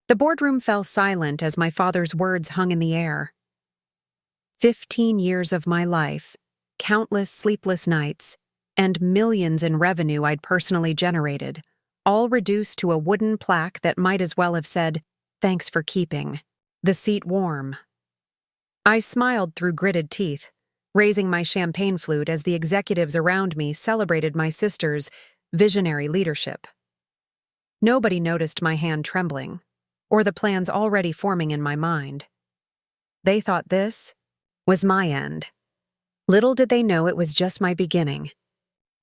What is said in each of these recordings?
The boardroom fell silent as my father's words hung in the air. 15 years of my life, countless sleepless nights, and millions in revenue I'd personally generated, all reduced to a wooden plaque that might as well have said, "Thanks for keeping the seat warm." I smiled through gritted teeth, raising my champagne flute as the executives around me celebrated my sister's visionary leadership. Nobody noticed my hand trembling, or the plans already forming in my mind. They thought this was my end. Little did they know it was just my beginning.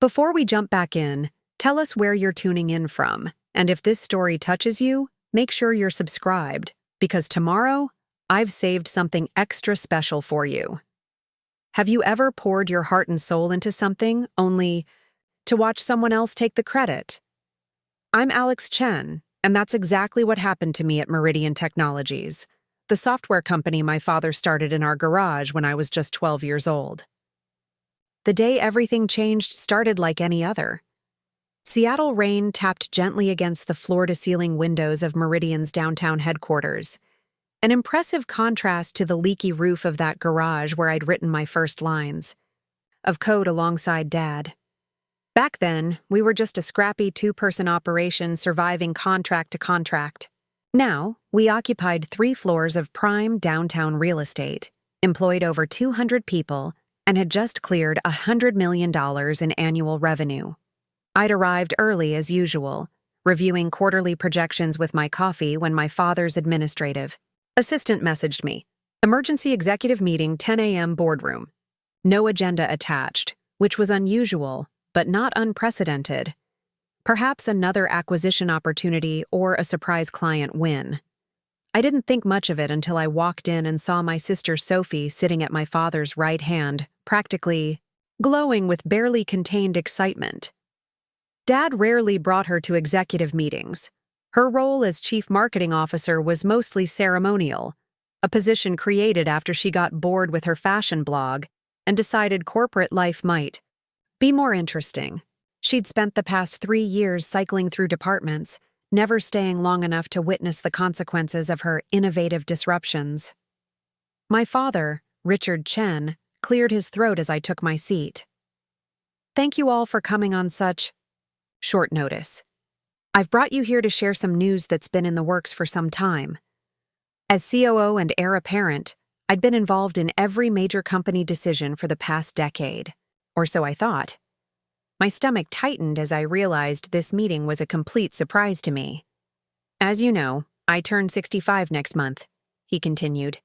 Before we jump back in, tell us where you're tuning in from, and if this story touches you, make sure you're subscribed, because tomorrow, I've saved something extra special for you. Have you ever poured your heart and soul into something only to watch someone else take the credit? I'm Alex Chen, and that's exactly what happened to me at Meridian Technologies, the software company my father started in our garage when I was just 12 years old. The day everything changed started like any other. Seattle rain tapped gently against the floor-to-ceiling windows of Meridian's downtown headquarters, an impressive contrast to the leaky roof of that garage where I'd written my first lines of code alongside Dad. Back then, we were just a scrappy two-person operation surviving contract to contract. Now, we occupied 3 floors of prime downtown real estate, employed over 200 people, and had just cleared $100 million in annual revenue. I'd arrived early as usual, reviewing quarterly projections with my coffee when my father's administrative assistant messaged me. Emergency executive meeting, 10 a.m. boardroom. No agenda attached, which was unusual, but not unprecedented. Perhaps another acquisition opportunity or a surprise client win. I didn't think much of it until I walked in and saw my sister Sophie sitting at my father's right hand, practically glowing with barely contained excitement. Dad rarely brought her to executive meetings. Her role as chief marketing officer was mostly ceremonial, a position created after she got bored with her fashion blog and decided corporate life might be more interesting. She'd spent the past 3 years cycling through departments, never staying long enough to witness the consequences of her innovative disruptions. My father, Richard Chen, cleared his throat as I took my seat. Thank you all for coming on such short notice. I've brought you here to share some news that's been in the works for some time. As COO and heir apparent, I'd been involved in every major company decision for the past decade, or so I thought. My stomach tightened as I realized this meeting was a complete surprise to me. As you know, I turn 65 next month, he continued.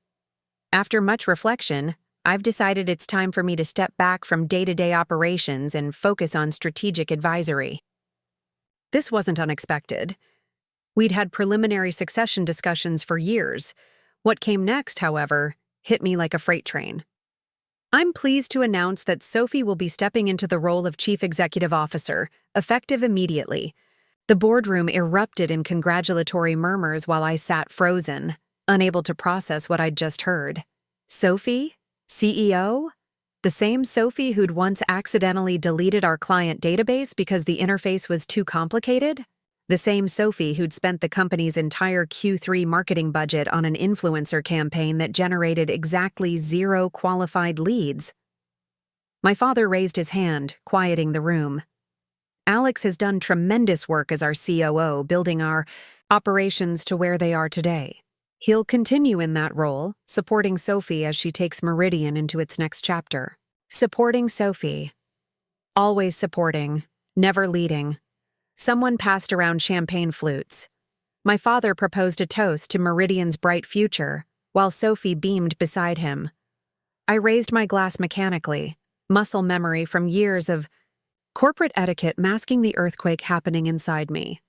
After much reflection, I've decided it's time for me to step back from day-to-day operations and focus on strategic advisory. This wasn't unexpected. We'd had preliminary succession discussions for years. What came next, however, hit me like a freight train. I'm pleased to announce that Sophie will be stepping into the role of Chief Executive Officer, effective immediately. The boardroom erupted in congratulatory murmurs while I sat frozen, unable to process what I'd just heard. Sophie? CEO? The same Sophie who'd once accidentally deleted our client database because the interface was too complicated? The same Sophie who'd spent the company's entire Q3 marketing budget on an influencer campaign that generated exactly 0 qualified leads. My father raised his hand, quieting the room. Alex has done tremendous work as our COO, building our operations to where they are today. He'll continue in that role, supporting Sophie as she takes Meridian into its next chapter. Supporting Sophie. Always supporting, never leading. Someone passed around champagne flutes. My father proposed a toast to Meridian's bright future, while Sophie beamed beside him. I raised my glass mechanically, muscle memory from years of corporate etiquette masking the earthquake happening inside me.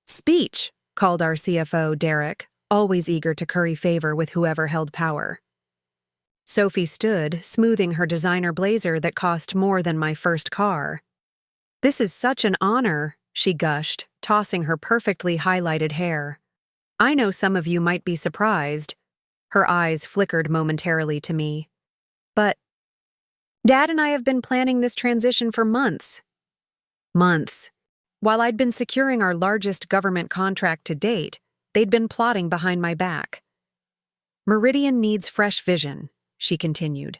Speech, called our CFO, Derek, always eager to curry favor with whoever held power. Sophie stood, smoothing her designer blazer that cost more than my first car. This is such an honor, she gushed, tossing her perfectly highlighted hair. I know some of you might be surprised. Her eyes flickered momentarily to me. But Dad and I have been planning this transition for months. Months. While I'd been securing our largest government contract to date, They'd been plotting behind my back. Meridian needs fresh vision, she continued.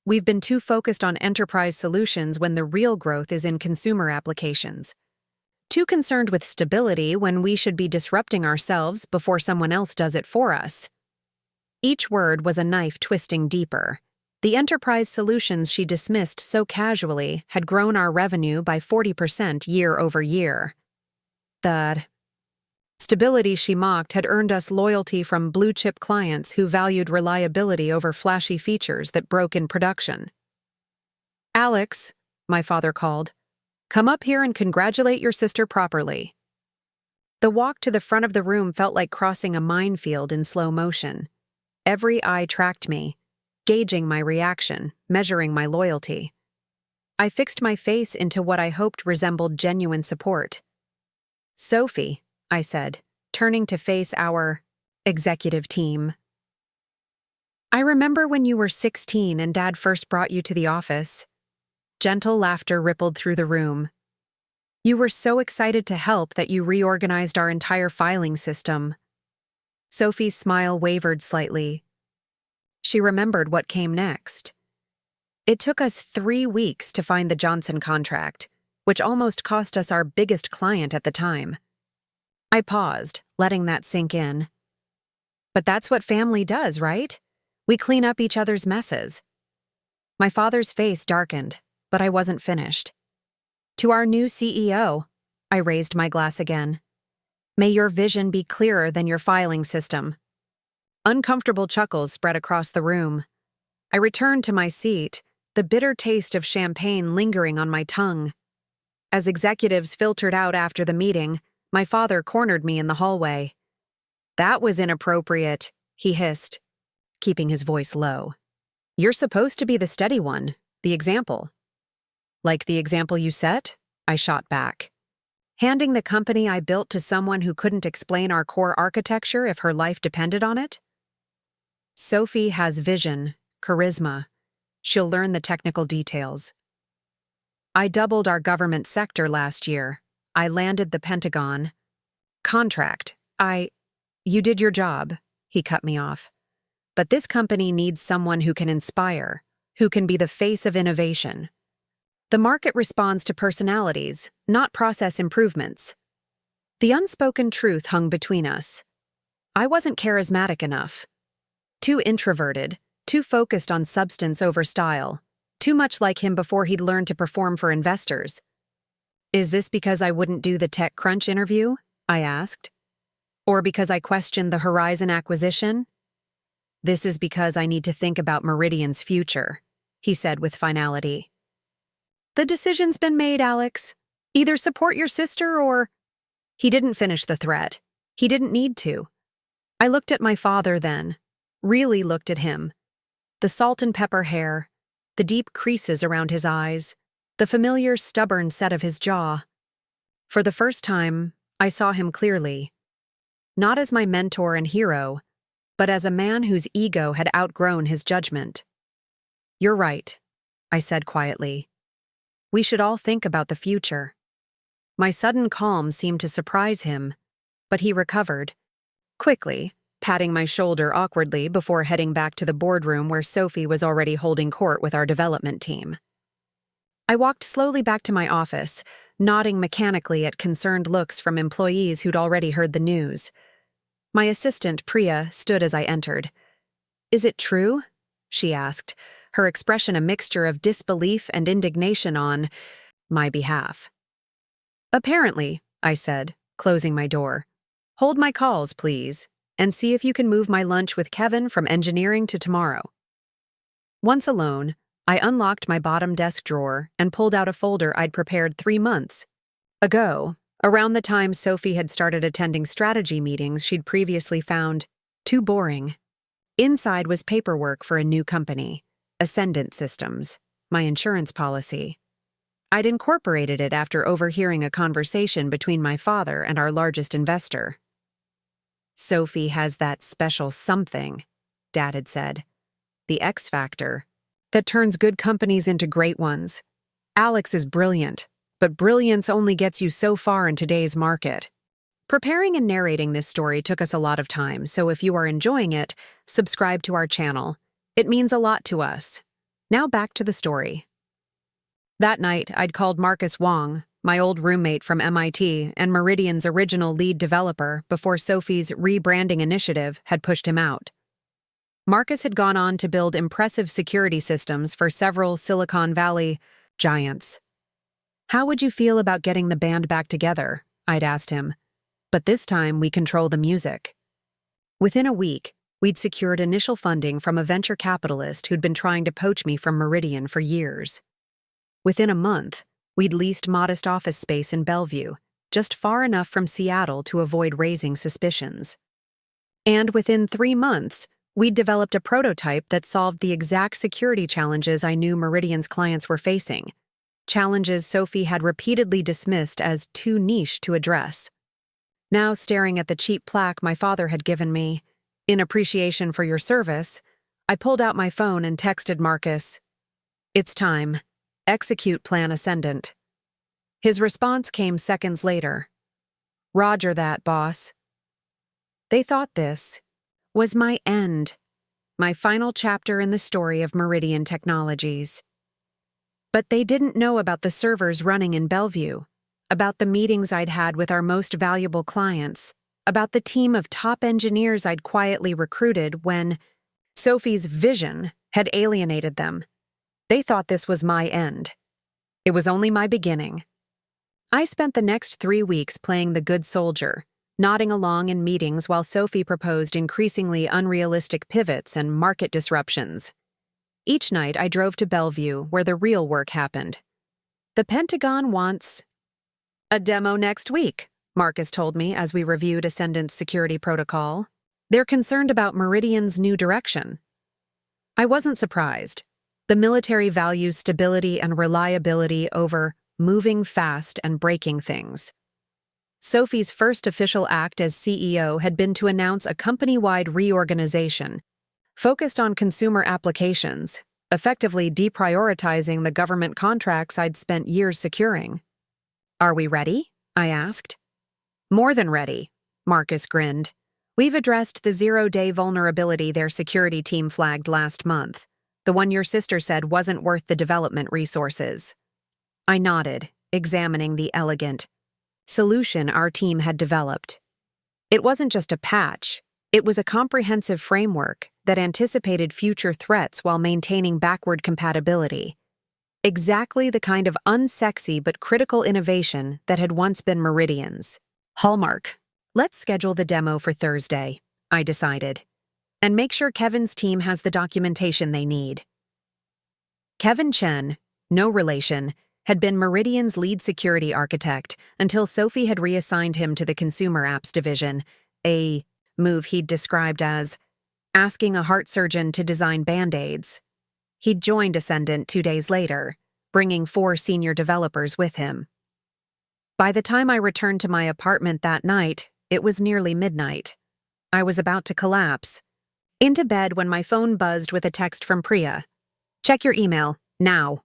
We've been too focused on enterprise solutions when the real growth is in consumer applications. Too concerned with stability when we should be disrupting ourselves before someone else does it for us. Each word was a knife twisting deeper. The enterprise solutions she dismissed so casually had grown our revenue by 40% year over year. The stability she mocked had earned us loyalty from blue-chip clients who valued reliability over flashy features that broke in production. "Alex," my father called, "come up here and congratulate your sister properly." The walk to the front of the room felt like crossing a minefield in slow motion. Every eye tracked me, gauging my reaction, measuring my loyalty. I fixed my face into what I hoped resembled genuine support. "Sophie," I said, turning to face our executive team. "I remember when you were 16 and Dad first brought you to the office." Gentle laughter rippled through the room. "You were so excited to help that you reorganized our entire filing system." Sophie's smile wavered slightly. She remembered what came next. "It took us 3 weeks to find the Johnson contract, which almost cost us our biggest client at the time." I paused, letting that sink in. "But that's what family does, right? We clean up each other's messes." My father's face darkened, but I wasn't finished. "To our new CEO," I raised my glass again. "May your vision be clearer than your filing system." Uncomfortable chuckles spread across the room. I returned to my seat, the bitter taste of champagne lingering on my tongue. As executives filtered out after the meeting, my father cornered me in the hallway. "That was inappropriate," he hissed, keeping his voice low. "You're supposed to be the steady one, the example." "Like the example you set?" I shot back. "Handing the company I built to someone who couldn't explain our core architecture if her life depended on it?" "Sophie has vision, charisma. She'll learn the technical details." "I doubled our government sector last year. I landed the Pentagon contract. You did your job," he cut me off. "But this company needs someone who can inspire, who can be the face of innovation. The market responds to personalities, not process improvements." The unspoken truth hung between us. I wasn't charismatic enough. Too introverted, too focused on substance over style, too much like him before he'd learned to perform for investors. "Is this because I wouldn't do the TechCrunch interview?" I asked. "Or because I questioned the Horizon acquisition?" "This is because I need to think about Meridian's future," he said with finality. "The decision's been made, Alex. Either support your sister or—" He didn't finish the threat. He didn't need to. I looked at my father then, really looked at him. The salt and pepper hair, the deep creases around his eyes, the familiar stubborn set of his jaw. For the first time, I saw him clearly. Not as my mentor and hero, but as a man whose ego had outgrown his judgment. "You're right," I said quietly. "We should all think about the future." My sudden calm seemed to surprise him, but he recovered, quickly, patting my shoulder awkwardly before heading back to the boardroom where Sophie was already holding court with our development team. I walked slowly back to my office, nodding mechanically at concerned looks from employees who'd already heard the news. My assistant, Priya, stood as I entered. "Is it true?" she asked, her expression a mixture of disbelief and indignation on my behalf. "Apparently," I said, closing my door. "Hold my calls, please, and see if you can move my lunch with Kevin from engineering to tomorrow." Once alone, I unlocked my bottom desk drawer and pulled out a folder I'd prepared 3 months ago, around the time Sophie had started attending strategy meetings she'd previously found too boring. Inside was paperwork for a new company, Ascendant Systems, my insurance policy. I'd incorporated it after overhearing a conversation between my father and our largest investor. "Sophie has that special something," Dad had said. "The X factor that turns good companies into great ones. Alex is brilliant, but brilliance only gets you so far in today's market." Preparing and narrating this story took us a lot of time, so if you are enjoying it, subscribe to our channel. It means a lot to us. Now back to the story. That night, I'd called Marcus Wong, my old roommate from MIT and Meridian's original lead developer before Sophie's rebranding initiative had pushed him out. Marcus had gone on to build impressive security systems for several Silicon Valley giants. "How would you feel about getting the band back together?" I'd asked him. "But this time we control the music." Within a week, we'd secured initial funding from a venture capitalist who'd been trying to poach me from Meridian for years. Within a month, we'd leased modest office space in Bellevue, just far enough from Seattle to avoid raising suspicions. And within 3 months, we'd developed a prototype that solved the exact security challenges I knew Meridian's clients were facing, challenges Sophie had repeatedly dismissed as too niche to address. Now, staring at the cheap plaque my father had given me, "In appreciation for your service," I pulled out my phone and texted Marcus, "It's time. Execute Plan Ascendant." His response came seconds later. "Roger that, boss." They thought this was my end, my final chapter in the story of Meridian Technologies. But they didn't know about the servers running in Bellevue, about the meetings I'd had with our most valuable clients, about the team of top engineers I'd quietly recruited when Sophie's vision had alienated them. They thought this was my end. It was only my beginning. I spent the next 3 weeks playing the good soldier, nodding along in meetings while Sophie proposed increasingly unrealistic pivots and market disruptions. Each night I drove to Bellevue, where the real work happened. "The Pentagon wants a demo next week," Marcus told me as we reviewed Ascendant's security protocol. "They're concerned about Meridian's new direction." I wasn't surprised. The military values stability and reliability over moving fast and breaking things. Sophie's first official act as CEO had been to announce a company-wide reorganization focused on consumer applications, effectively deprioritizing the government contracts I'd spent years securing. "Are we ready?" I asked. "More than ready," Marcus grinned. "We've addressed the 0-day vulnerability their security team flagged last month, the one your sister said wasn't worth the development resources." I nodded, examining the elegant solution our team had developed. It wasn't just a patch, it was a comprehensive framework that anticipated future threats while maintaining backward compatibility. Exactly the kind of unsexy but critical innovation that had once been Meridian's hallmark. "Let's schedule the demo for Thursday," I decided, "and make sure Kevin's team has the documentation they need." Kevin Chen, no relation, had been Meridian's lead security architect until Sophie had reassigned him to the consumer apps division, a move he'd described as asking a heart surgeon to design Band-Aids. He'd joined Ascendant 2 days later, bringing 4 senior developers with him. By the time I returned to my apartment that night, it was nearly midnight. I was about to collapse. Into bed when my phone buzzed with a text from Priya. "Check your email, now."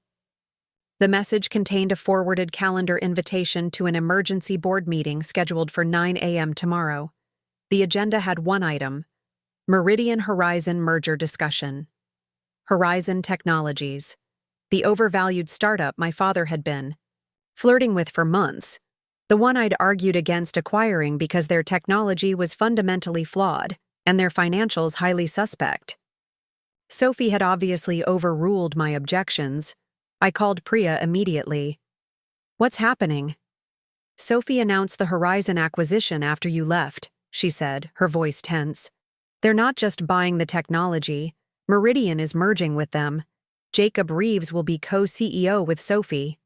The message contained a forwarded calendar invitation to an emergency board meeting scheduled for 9 a.m. tomorrow. The agenda had one item: Meridian Horizon merger discussion. Meridian Technologies, the overvalued startup my father had been flirting with for months, the one I'd argued against acquiring because their technology was fundamentally flawed and their financials highly suspect. Sophie had obviously overruled my objections. I called Priya immediately. "What's happening?" "Sophie announced the Horizon acquisition after you left," she said, her voice tense. "They're not just buying the technology. Meridian is merging with them. Jacob Reeves will be co-CEO with Sophie."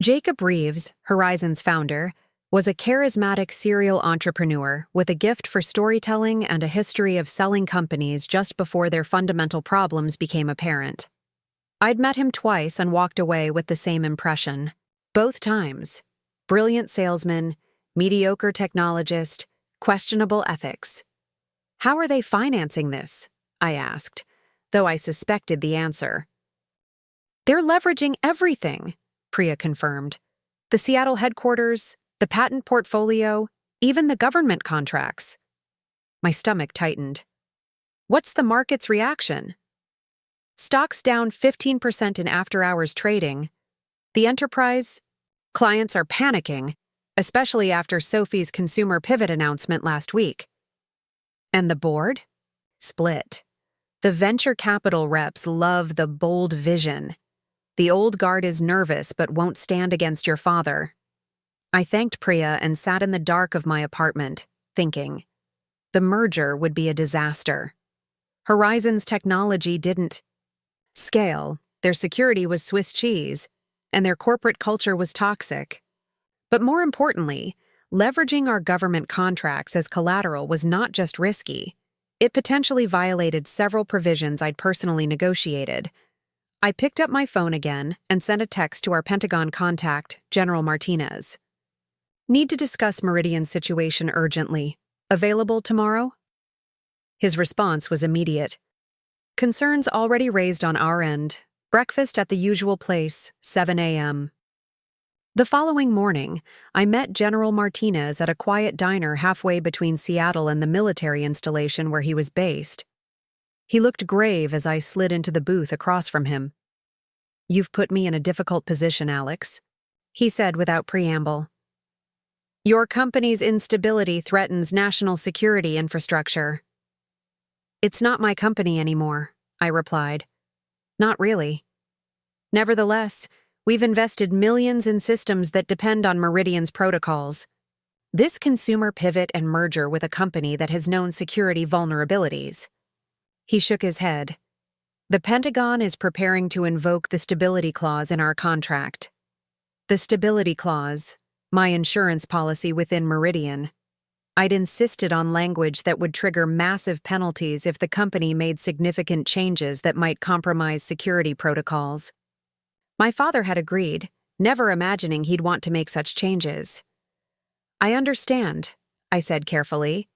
Jacob Reeves, Horizon's founder, was a charismatic serial entrepreneur with a gift for storytelling and a history of selling companies just before their fundamental problems became apparent. I'd met him twice and walked away with the same impression. Both times, brilliant salesman, mediocre technologist, questionable ethics. "How are they financing this?" I asked, though I suspected the answer. "They're leveraging everything," Priya confirmed. "The Seattle headquarters, the patent portfolio, Even the government contracts. My stomach tightened. What's the market's reaction? Stocks down 15% in after-hours trading. The enterprise clients are panicking, especially after Sophie's consumer pivot announcement last week. And the board? Split. The venture capital reps love the bold vision. The old guard is nervous but won't stand against your father. I thanked Priya and sat in the dark of my apartment, thinking. The merger would be a disaster. Horizon's technology didn't scale, their security was Swiss cheese, and their corporate culture was toxic. But more importantly, leveraging our government contracts as collateral was not just risky. It potentially violated several provisions I'd personally negotiated. I picked up my phone again and sent a text to our Pentagon contact, General Martinez. Need to discuss Meridian's situation urgently. Available tomorrow? His response was immediate. Concerns already raised on our end. Breakfast at the usual place, 7 a.m. The following morning, I met General Martinez at a quiet diner halfway between Seattle and the military installation where he was based. He looked grave as I slid into the booth across from him. "You've put me in a difficult position, Alex," he said without preamble. "Your company's instability threatens national security infrastructure." "It's not my company anymore," I replied. "Not really. Nevertheless, we've invested millions in systems that depend on Meridian's protocols. This consumer pivot and merger with a company that has known security vulnerabilities." He shook his head. "The Pentagon is preparing to invoke the stability clause in our contract." The stability clause, my insurance policy within Meridian. I'd insisted on language that would trigger massive penalties if the company made significant changes that might compromise security protocols. My father had agreed, never imagining he'd want to make such changes. "I understand," I said carefully.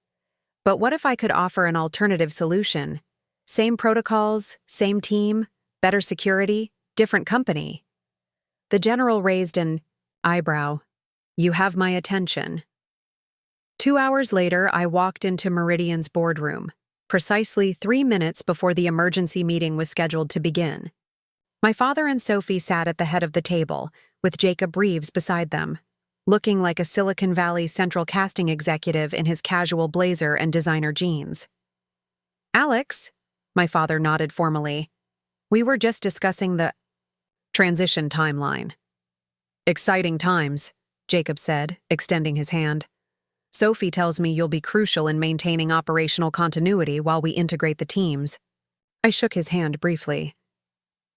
"But what if I could offer an alternative solution? Same protocols, same team, better security, different company." The general raised an eyebrow. "You have my attention." 2 hours later, I walked into Meridian's boardroom, precisely 3 minutes before the emergency meeting was scheduled to begin. My father and Sophie sat at the head of the table, with Jacob Reeves beside them, looking like a Silicon Valley central casting executive in his casual blazer and designer jeans. "Alex," my father nodded formally, "we were just discussing the transition timeline." "Exciting times," Jacob said, extending his hand. "Sophie tells me you'll be crucial in maintaining operational continuity while we integrate the teams." I shook his hand briefly.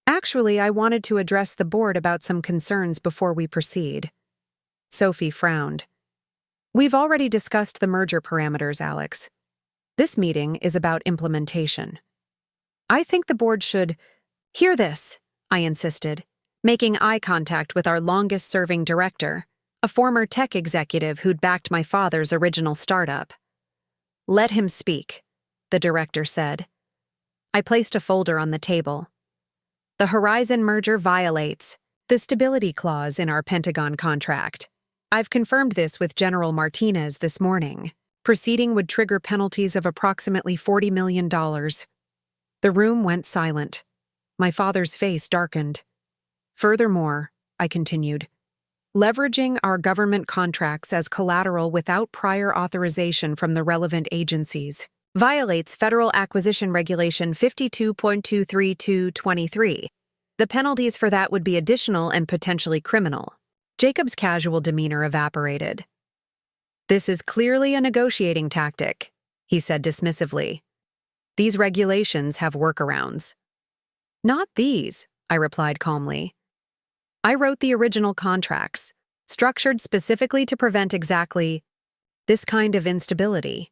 "Actually, I wanted to address the board about some concerns before we proceed." Sophie frowned. "We've already discussed the merger parameters, Alex. This meeting is about implementation. I think the board should hear this," I insisted, making eye contact with our longest-serving director, a former tech executive who'd backed my father's original startup. "Let him speak," the director said. I placed a folder on the table. "The Horizon merger violates the stability clause in our Pentagon contract. I've confirmed this with General Martinez this morning. Proceeding would trigger penalties of approximately $40 million. The room went silent. My father's face darkened. "Furthermore," I continued, "leveraging our government contracts as collateral without prior authorization from the relevant agencies violates Federal Acquisition Regulation 52.23223. The penalties for that would be additional and potentially criminal." Jacob's casual demeanor evaporated. "This is clearly a negotiating tactic," he said dismissively. "These regulations have workarounds." "Not these," I replied calmly. "I wrote the original contracts, structured specifically to prevent exactly this kind of instability."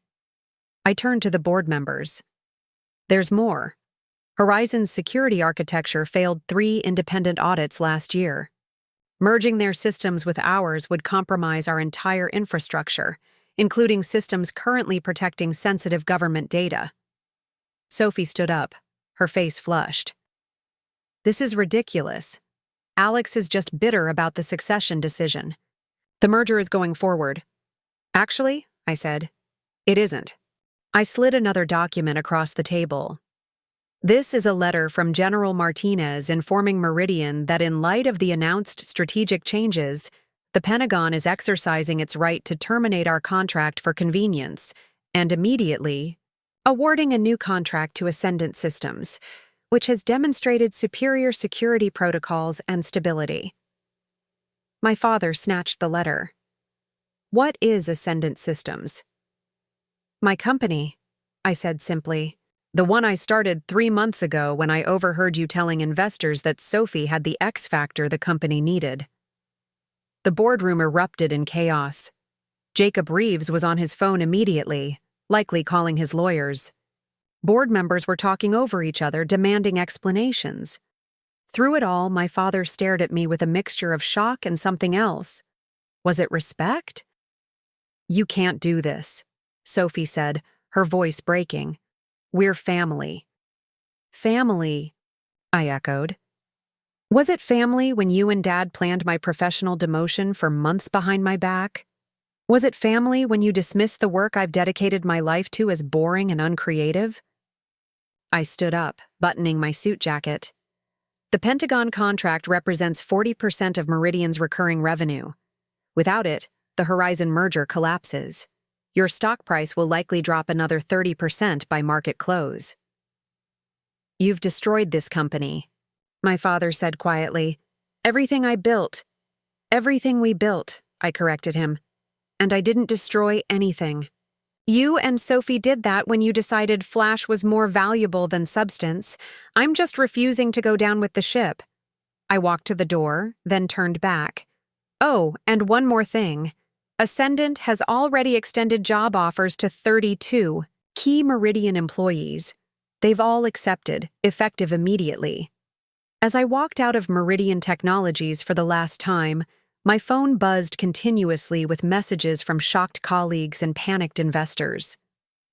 I turned to the board members. "There's more. Horizon's security architecture failed 3 independent audits last year. Merging their systems with ours would compromise our entire infrastructure, including systems currently protecting sensitive government data." Sophie stood up, her face flushed. "This is ridiculous. Alex is just bitter about the succession decision. The merger is going forward. Actually, I said, it isn't. I slid another document across the table. This is a letter from General Martinez informing Meridian that in light of the announced strategic changes, the Pentagon is exercising its right to terminate our contract for convenience and immediately awarding a new contract to Ascendant Systems, which has demonstrated superior security protocols and stability. My father snatched the letter. What is Ascendant Systems? My company, I said simply. The one I started 3 months ago when I overheard you telling investors that Sophie had the X factor the company needed. The boardroom erupted in chaos. Jacob Reeves was on his phone immediately, likely calling his lawyers. Board members were talking over each other, demanding explanations. Through it all, my father stared at me with a mixture of shock and something else. Was it respect? You can't do this, Sophie said, her voice breaking. We're family. Family, I echoed. Was it family when you and Dad planned my professional demotion for months behind my back? Was it family when you dismissed the work I've dedicated my life to as boring and uncreative? I stood up, buttoning my suit jacket. The Pentagon contract represents 40% of Meridian's recurring revenue. Without it, the Horizon merger collapses. Your stock price will likely drop another 30% by market close. You've destroyed this company, my father said quietly. Everything I built. Everything we built, I corrected him. And I didn't destroy anything. You and Sophie did that when you decided flash was more valuable than substance. I'm just refusing to go down with the ship. I walked to the door, then turned back. Oh, and one more thing. Ascendant has already extended job offers to 32 key Meridian employees. They've all accepted, effective immediately. As I walked out of Meridian Technologies for the last time, my phone buzzed continuously with messages from shocked colleagues and panicked investors.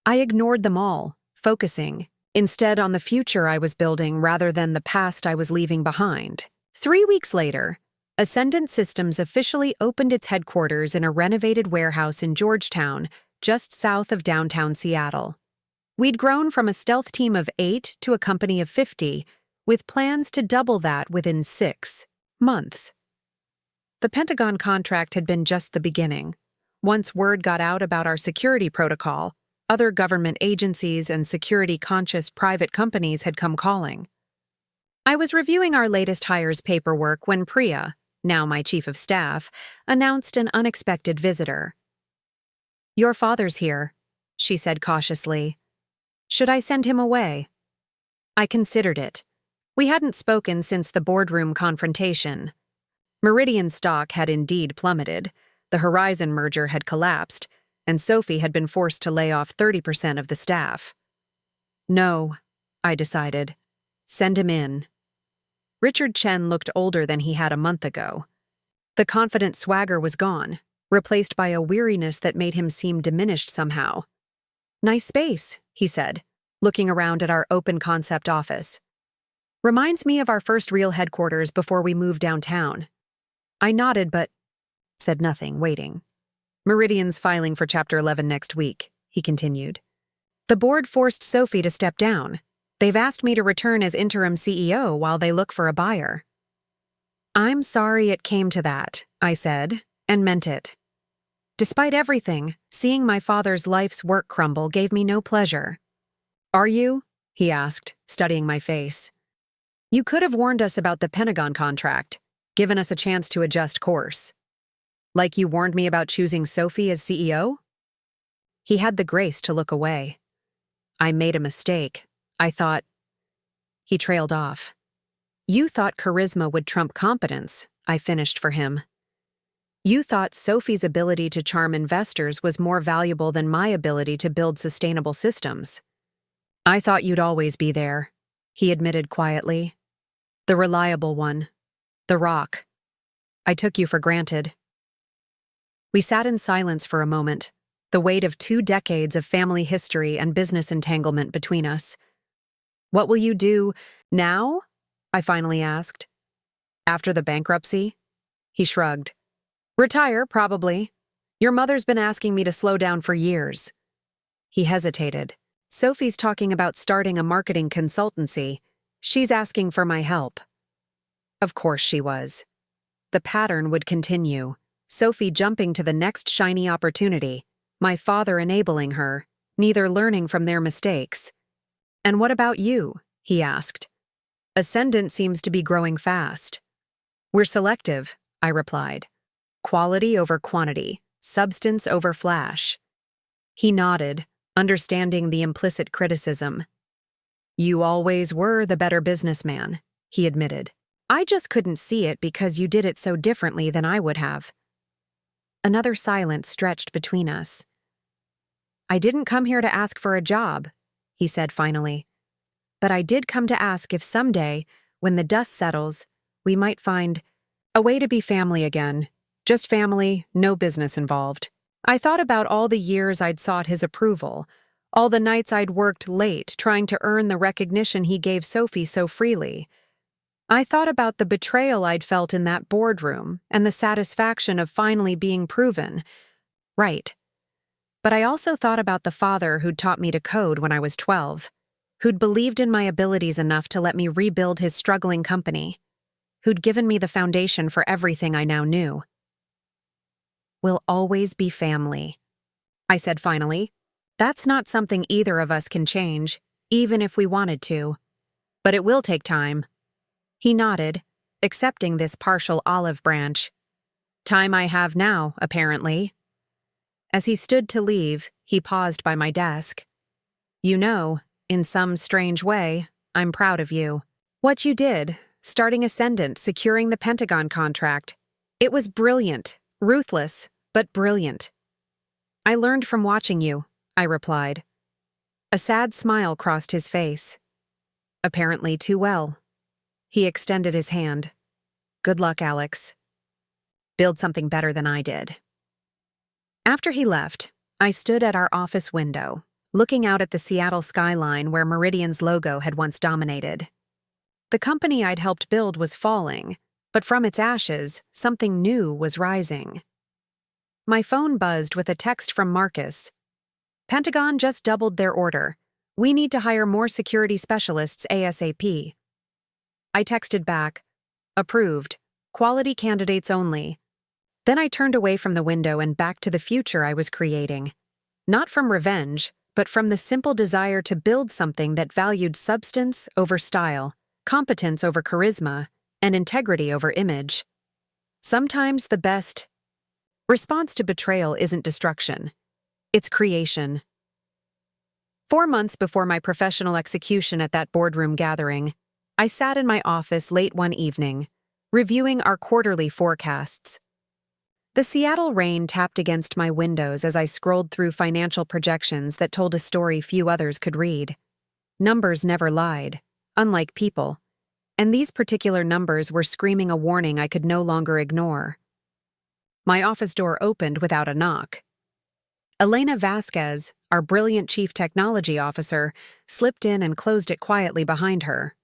I ignored them all, focusing, instead on the future I was building rather than the past I was leaving behind. 3 weeks later, Ascendant Systems officially opened its headquarters in a renovated warehouse in Georgetown, just south of downtown Seattle. We'd grown from a stealth team of 8 to a company of 50, with plans to double that within 6 months. The Pentagon contract had been just the beginning. Once word got out about our security protocol, other government agencies and security-conscious private companies had come calling. I was reviewing our latest hires paperwork when Priya, now my chief of staff, announced an unexpected visitor. Your father's here, she said cautiously. Should I send him away? I considered it. We hadn't spoken since the boardroom confrontation. Meridian stock had indeed plummeted, the Horizon merger had collapsed, and Sophie had been forced to lay off 30% of the staff. No, I decided. Send him in. Richard Chen looked older than he had a month ago. The confident swagger was gone, replaced by a weariness that made him seem diminished somehow. Nice space, he said, looking around at our open-concept office. Reminds me of our first real headquarters before we moved downtown. I nodded but said nothing, waiting. Meridian's filing for Chapter 11 next week, he continued. The board forced Sophie to step down. They've asked me to return as interim CEO while they look for a buyer. I'm sorry it came to that, I said, and meant it. Despite everything, seeing my father's life's work crumble gave me no pleasure. Are you? He asked, studying my face. You could have warned us about the Pentagon contract, given us a chance to adjust course. Like you warned me about choosing Sophie as CEO? He had the grace to look away. I made a mistake. I thought... He trailed off. You thought charisma would trump competence, I finished for him. You thought Sophie's ability to charm investors was more valuable than my ability to build sustainable systems. I thought you'd always be there, he admitted quietly. The reliable one. The rock. I took you for granted. We sat in silence for a moment, the weight of 2 decades of family history and business entanglement between us. What will you do now? I finally asked. After the bankruptcy? He shrugged. Retire, probably. Your mother's been asking me to slow down for years. He hesitated. Sophie's talking about starting a marketing consultancy. She's asking for my help. Of course she was. The pattern would continue. Sophie jumping to the next shiny opportunity, my father enabling her, neither learning from their mistakes. And what about you? He asked. Ascendant seems to be growing fast. We're selective, I replied. Quality over quantity, substance over flash. He nodded, understanding the implicit criticism. You always were the better businessman, he admitted. I just couldn't see it because you did it so differently than I would have. Another silence stretched between us. I didn't come here to ask for a job, he said finally. But I did come to ask if someday, when the dust settles, we might find a way to be family again. Just family, no business involved. I thought about all the years I'd sought his approval, all the nights I'd worked late trying to earn the recognition he gave Sophie so freely. I thought about the betrayal I'd felt in that boardroom and the satisfaction of finally being proven right. But I also thought about the father who'd taught me to code when I was 12, who'd believed in my abilities enough to let me rebuild his struggling company, who'd given me the foundation for everything I now knew. We'll always be family, I said finally. That's not something either of us can change, even if we wanted to. But it will take time. He nodded, accepting this partial olive branch. Time I have now, apparently. As he stood to leave, he paused by my desk. You know, in some strange way, I'm proud of you. What you did, starting Ascendant, securing the Pentagon contract. It was brilliant, ruthless, but brilliant. I learned from watching you, I replied. A sad smile crossed his face. Apparently too well. He extended his hand. Good luck, Alex. Build something better than I did. After he left, I stood at our office window, looking out at the Seattle skyline where Meridian's logo had once dominated. The company I'd helped build was falling, but from its ashes, something new was rising. My phone buzzed with a text from Marcus. Pentagon just doubled their order. We need to hire more security specialists ASAP. I texted back, approved, quality candidates only. Then I turned away from the window and back to the future I was creating. Not from revenge, but from the simple desire to build something that valued substance over style, competence over charisma, and integrity over image. Sometimes the best response to betrayal isn't destruction. It's creation. 4 months before my professional execution at that boardroom gathering, I sat in my office late one evening, reviewing our quarterly forecasts. The Seattle rain tapped against my windows as I scrolled through financial projections that told a story few others could read. Numbers never lied, unlike people, and these particular numbers were screaming a warning I could no longer ignore. My office door opened without a knock. Elena Vasquez, our brilliant chief technology officer, slipped in and closed it quietly behind her.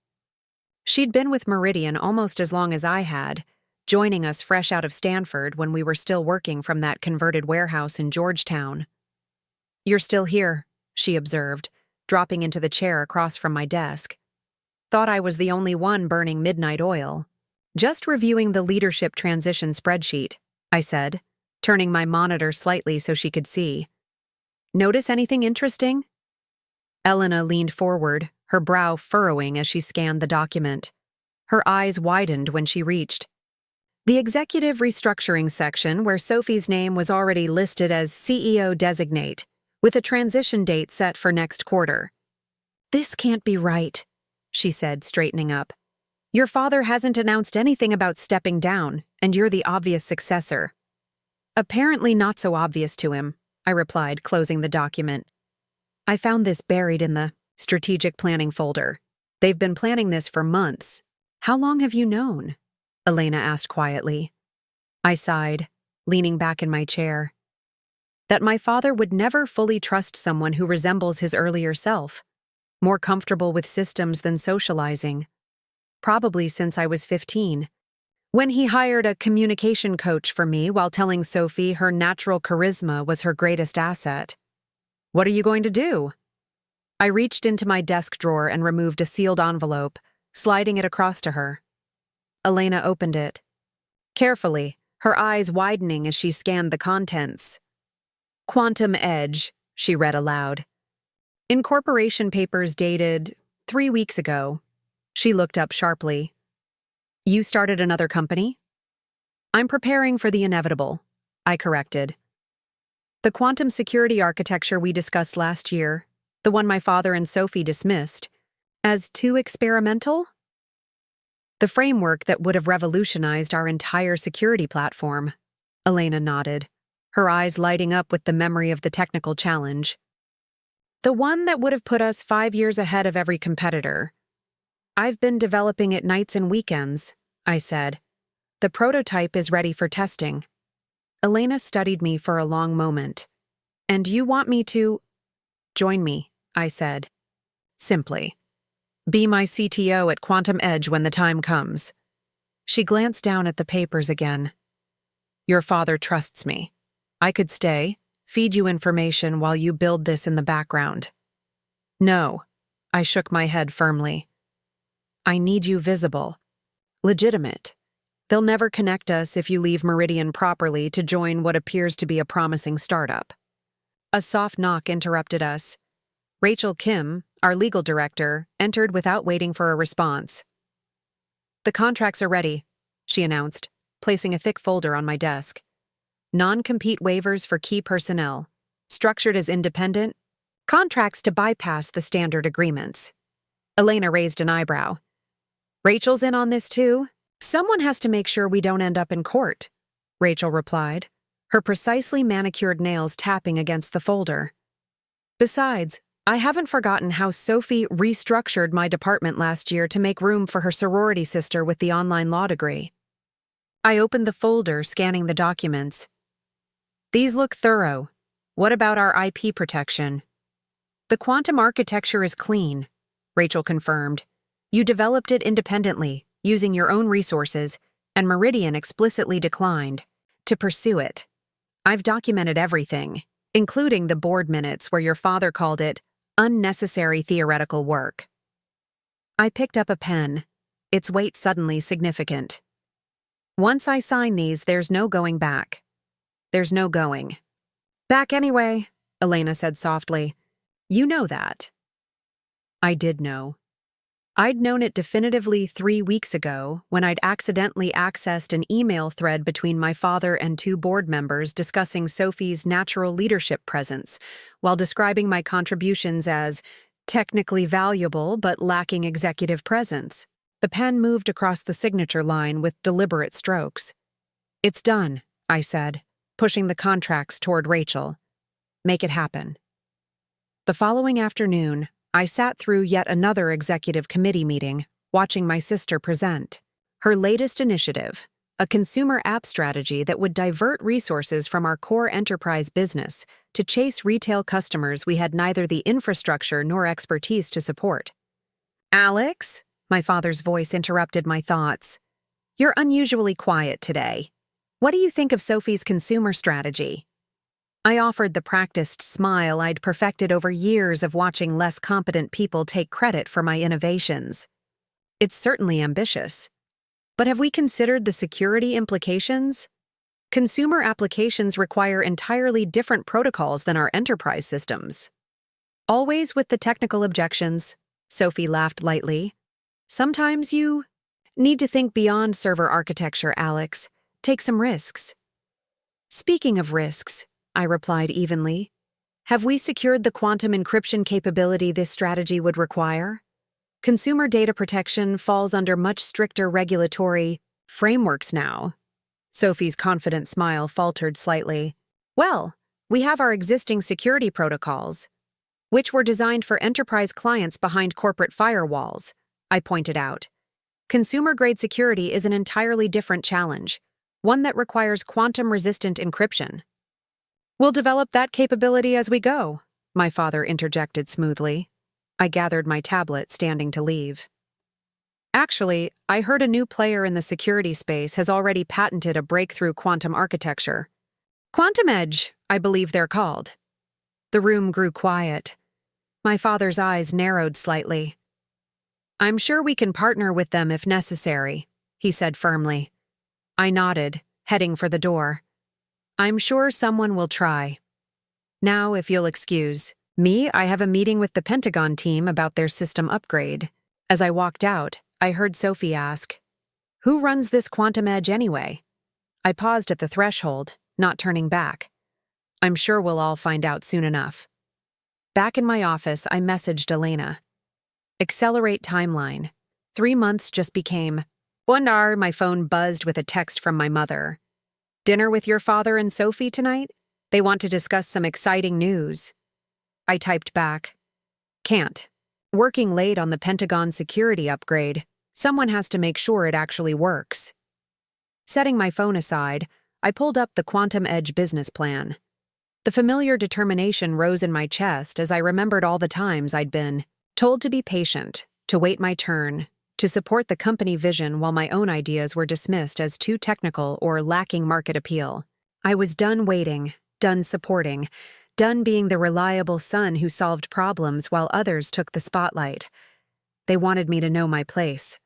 She'd been with Meridian almost as long as I had, joining us fresh out of Stanford when we were still working from that converted warehouse in Georgetown. You're still here, she observed, dropping into the chair across from my desk. Thought I was the only one burning midnight oil. Just reviewing the leadership transition spreadsheet, I said, turning my monitor slightly so she could see. Notice anything interesting? Elena leaned forward, her brow furrowing as she scanned the document. Her eyes widened when she reached the executive restructuring section where Sophie's name was already listed as CEO designate, with a transition date set for next quarter. This can't be right, she said, straightening up. Your father hasn't announced anything about stepping down, and you're the obvious successor. Apparently not so obvious to him, I replied, closing the document. I found this buried in the strategic planning folder. They've been planning this for months. How long have you known? Elena asked quietly. I sighed, leaning back in my chair. That my father would never fully trust someone who resembles his earlier self, more comfortable with systems than socializing. Probably since I was 15. When he hired a communication coach for me while telling Sophie her natural charisma was her greatest asset. What are you going to do? I reached into my desk drawer and removed a sealed envelope, sliding it across to her. Elena opened it. Carefully, her eyes widening as she scanned the contents. Quantum Edge, she read aloud. Incorporation papers dated 3 weeks ago. She looked up sharply. You started another company? I'm preparing for the inevitable, I corrected. The quantum security architecture we discussed last year, the one my father and Sophie dismissed, as too experimental? The framework that would have revolutionized our entire security platform. Elena nodded, her eyes lighting up with the memory of the technical challenge. The one that would have put us 5 years ahead of every competitor. I've been developing it nights and weekends, I said. The prototype is ready for testing. Elena studied me for a long moment. And you want me to... Join me, I said. Simply. Be my CTO at Quantum Edge when the time comes. She glanced down at the papers again. Your father trusts me. I could stay, feed you information while you build this in the background. No, I shook my head firmly. I need you visible. Legitimate. They'll never connect us if you leave Meridian properly to join what appears to be a promising startup. A soft knock interrupted us. Rachel Kim, our legal director, entered without waiting for a response. The contracts are ready, she announced, placing a thick folder on my desk. Non-compete waivers for key personnel, structured as independent, contracts to bypass the standard agreements. Elena raised an eyebrow. Rachel's in on this too? Someone has to make sure we don't end up in court, Rachel replied, her precisely manicured nails tapping against the folder. Besides, I haven't forgotten how Sophie restructured my department last year to make room for her sorority sister with the online law degree. I opened the folder, scanning the documents. These look thorough. What about our IP protection? The quantum architecture is clean, Rachel confirmed. You developed it independently, using your own resources, and Meridian explicitly declined to pursue it. I've documented everything, including the board minutes where your father called it unnecessary theoretical work. I picked up a pen, its weight suddenly significant. Once I sign these, there's no going back. There's no going back anyway, Elena said softly. You know that. I did know. I'd known it definitively 3 weeks ago when I'd accidentally accessed an email thread between my father and 2 board members discussing Sophie's natural leadership presence, while describing my contributions as technically valuable but lacking executive presence. The pen moved across the signature line with deliberate strokes. It's done, I said, pushing the contracts toward Rachel. Make it happen. The following afternoon, I sat through yet another executive committee meeting, watching my sister present. Her latest initiative, a consumer app strategy that would divert resources from our core enterprise business to chase retail customers we had neither the infrastructure nor expertise to support. Alex, my father's voice interrupted my thoughts. You're unusually quiet today. What do you think of Sophie's consumer strategy? I offered the practiced smile I'd perfected over years of watching less competent people take credit for my innovations. It's certainly ambitious. But have we considered the security implications? Consumer applications require entirely different protocols than our enterprise systems. Always with the technical objections, Sophie laughed lightly. Sometimes you need to think beyond server architecture, Alex. Take some risks. Speaking of risks, I replied evenly. Have we secured the quantum encryption capability this strategy would require? Consumer data protection falls under much stricter regulatory frameworks now. Sophie's confident smile faltered slightly. Well, we have our existing security protocols, which were designed for enterprise clients behind corporate firewalls, I pointed out. Consumer-grade security is an entirely different challenge, one that requires quantum-resistant encryption. We'll develop that capability as we go, my father interjected smoothly. I gathered my tablet, standing to leave. Actually, I heard a new player in the security space has already patented a breakthrough quantum architecture. Quantum Edge, I believe they're called. The room grew quiet. My father's eyes narrowed slightly. I'm sure we can partner with them if necessary, he said firmly. I nodded, heading for the door. I'm sure someone will try. Now, if you'll excuse me, I have a meeting with the Pentagon team about their system upgrade. As I walked out, I heard Sophie ask, "Who runs this Quantum Edge anyway?" I paused at the threshold, not turning back. I'm sure we'll all find out soon enough. Back in my office, I messaged Elena. Accelerate timeline. 3 months just became... One hour, my phone buzzed with a text from my mother. Dinner with your father and Sophie tonight? They want to discuss some exciting news. I typed back. Can't. Working late on the Pentagon security upgrade. Someone has to make sure it actually works. Setting my phone aside, I pulled up the Quantum Edge business plan. The familiar determination rose in my chest as I remembered all the times I'd been told to be patient, to wait my turn, to support the company vision while my own ideas were dismissed as too technical or lacking market appeal. I was done waiting, done supporting, done being the reliable son who solved problems while others took the spotlight. They wanted me to know my place.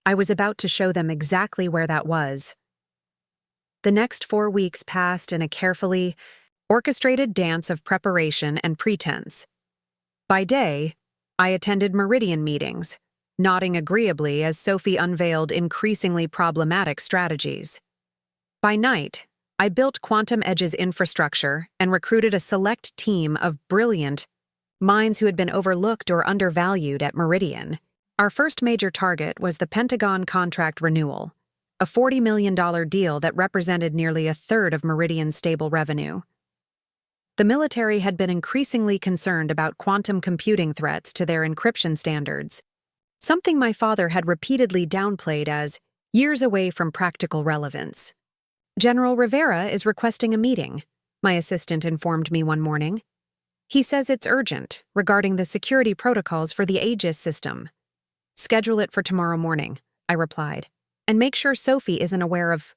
I was about to show them exactly where that was. The next 4 weeks passed in a carefully orchestrated dance of preparation and pretense. By day, I attended Meridian meetings, nodding agreeably as Sophie unveiled increasingly problematic strategies. By night, I built Quantum Edge's infrastructure and recruited a select team of brilliant minds who had been overlooked or undervalued at Meridian. Our first major target was the Pentagon contract renewal, a $40 million deal that represented nearly a third of Meridian's stable revenue. The military had been increasingly concerned about quantum computing threats to their encryption standards, something my father had repeatedly downplayed as years away from practical relevance. General Rivera is requesting a meeting, my assistant informed me one morning. He says it's urgent regarding the security protocols for the Aegis system. Schedule it for tomorrow morning, I replied, and make sure Sophie isn't aware of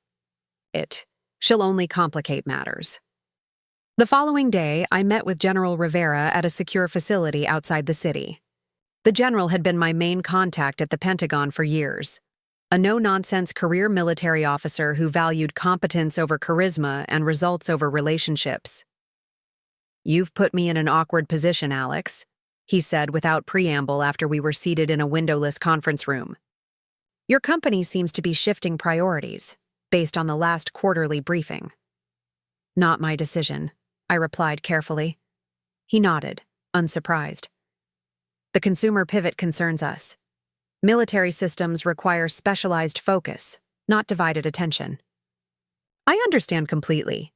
it. She'll only complicate matters. The following day, I met with General Rivera at a secure facility outside the city. The general had been my main contact at the Pentagon for years, a no-nonsense career military officer who valued competence over charisma and results over relationships. "You've put me in an awkward position, Alex," he said without preamble after we were seated in a windowless conference room. "Your company seems to be shifting priorities, based on the last quarterly briefing." "Not my decision," I replied carefully. He nodded, unsurprised. "The consumer pivot concerns us. Military systems require specialized focus, not divided attention." "I understand completely.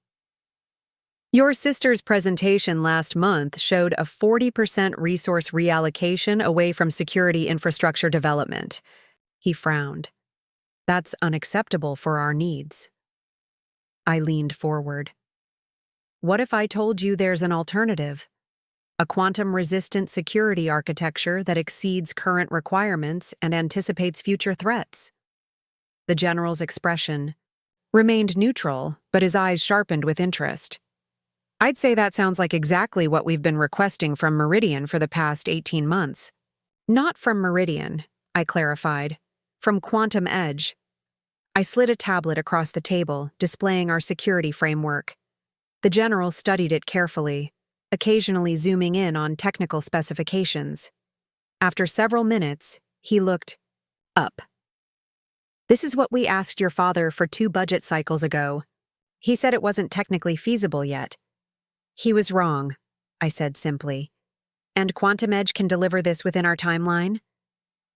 Your sister's presentation last month showed a 40% resource reallocation away from security infrastructure development." He frowned. "That's unacceptable for our needs." I leaned forward. "What if I told you there's an alternative? A quantum-resistant security architecture that exceeds current requirements and anticipates future threats?" The general's expression remained neutral, but his eyes sharpened with interest. "I'd say that sounds like exactly what we've been requesting from Meridian for the past 18 months. "Not from Meridian," I clarified. "From Quantum Edge." I slid a tablet across the table, displaying our security framework. The general studied it carefully, occasionally zooming in on technical specifications. After several minutes, he looked up. "This is what we asked your father for 2 budget cycles ago. He said it wasn't technically feasible yet." "He was wrong," I said simply. "And Quantum Edge can deliver this within our timeline?"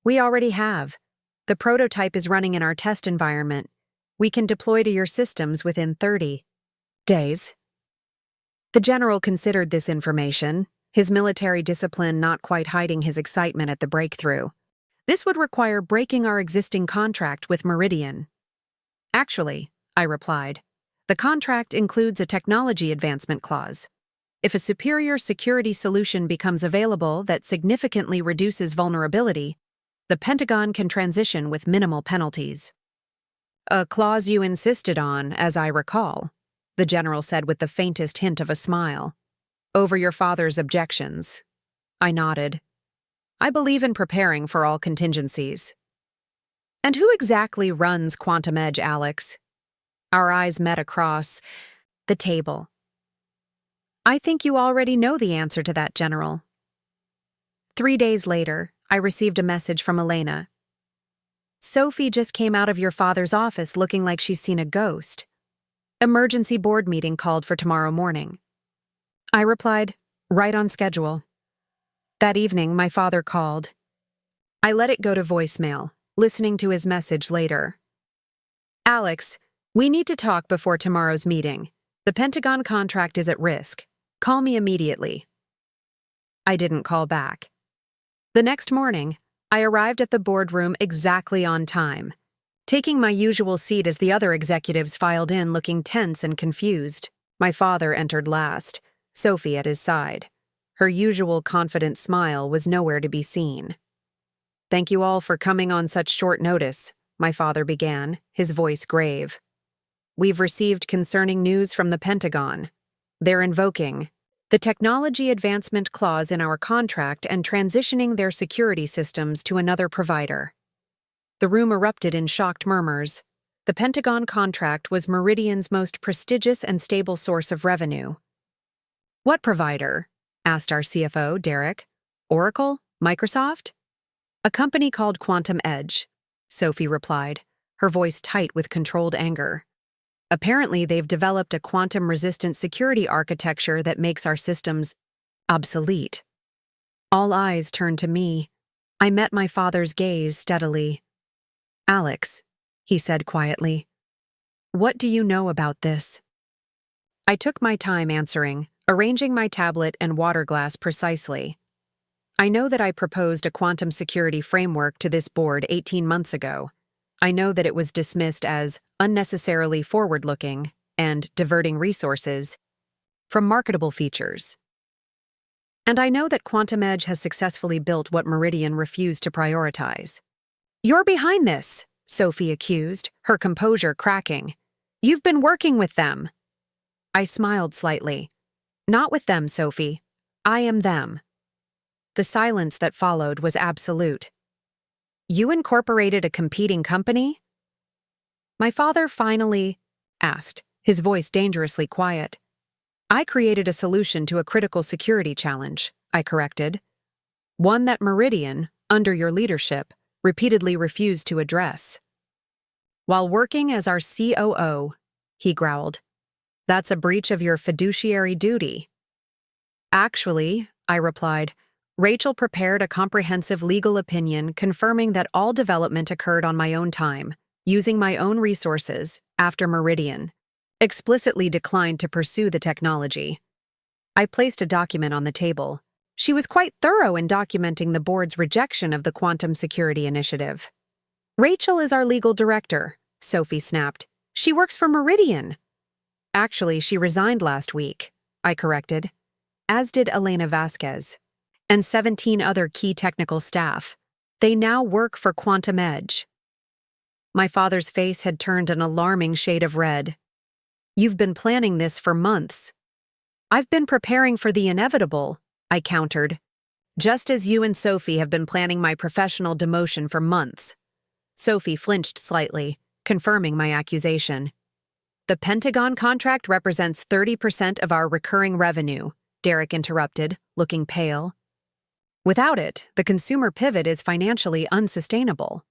"We already have. The prototype is running in our test environment. We can deploy to your systems within 30 days. The general considered this information, his military discipline not quite hiding his excitement at the breakthrough. "This would require breaking our existing contract with Meridian." "Actually," I replied, "the contract includes a technology advancement clause. If a superior security solution becomes available that significantly reduces vulnerability, The Pentagon can transition with minimal penalties. A clause you insisted on, as I recall, the general said with the faintest hint of a smile. Over your father's objections. I nodded. I believe in preparing for all contingencies. And who exactly runs Quantum Edge, Alex? Our eyes met across the table. I think you already know the answer to that, General. 3 days later, I received a message from Elena. Sophie just came out of your father's office looking like she's seen a ghost. Emergency board meeting called for tomorrow morning. I replied, right on schedule. That evening, my father called. I let it go to voicemail, listening to his message later. Alex, we need to talk before tomorrow's meeting. The Pentagon contract is at risk. Call me immediately. I didn't call back. The next morning, I arrived at the boardroom exactly on time, taking my usual seat as the other executives filed in looking tense and confused. My father entered last, Sophie at his side. Her usual confident smile was nowhere to be seen. Thank you all for coming on such short notice, my father began, his voice grave. We've received concerning news from the Pentagon. They're invoking the Technology Advancement Clause in our contract and transitioning their security systems to another provider. The room erupted in shocked murmurs. The Pentagon contract was Meridian's most prestigious and stable source of revenue. What provider? Asked our CFO, Derek. Oracle? Microsoft? A company called Quantum Edge, Sophie replied, her voice tight with controlled anger. Apparently, they've developed a quantum-resistant security architecture that makes our systems obsolete. All eyes turned to me. I met my father's gaze steadily. Alex, he said quietly, what do you know about this? I took my time answering, arranging my tablet and water glass precisely. I know that I proposed a quantum security framework to this board 18 months ago. I know that it was dismissed as unnecessarily forward-looking and diverting resources from marketable features. And I know that Quantum Edge has successfully built what Meridian refused to prioritize. You're behind this, Sophie accused, her composure cracking. You've been working with them. I smiled slightly. Not with them, Sophie. I am them. The silence that followed was absolute. You incorporated a competing company? My father finally asked, his voice dangerously quiet. I created a solution to a critical security challenge, I corrected. One that Meridian, under your leadership, repeatedly refused to address. While working as our COO, he growled, that's a breach of your fiduciary duty. Actually, I replied, Rachel prepared a comprehensive legal opinion confirming that all development occurred on my own time, using my own resources, after Meridian explicitly declined to pursue the technology. I placed a document on the table. She was quite thorough in documenting the board's rejection of the quantum security initiative. Rachel is our legal director, Sophie snapped. She works for Meridian. Actually, she resigned last week, I corrected, as did Elena Vasquez, and 17 other key technical staff. They now work for Quantum Edge. My father's face had turned an alarming shade of red. You've been planning this for months. I've been preparing for the inevitable, I countered, just as you and Sophie have been planning my professional demotion for months. Sophie flinched slightly, confirming my accusation. The Pentagon contract represents 30% of our recurring revenue, Derek interrupted, looking pale. Without it, the consumer pivot is financially unsustainable.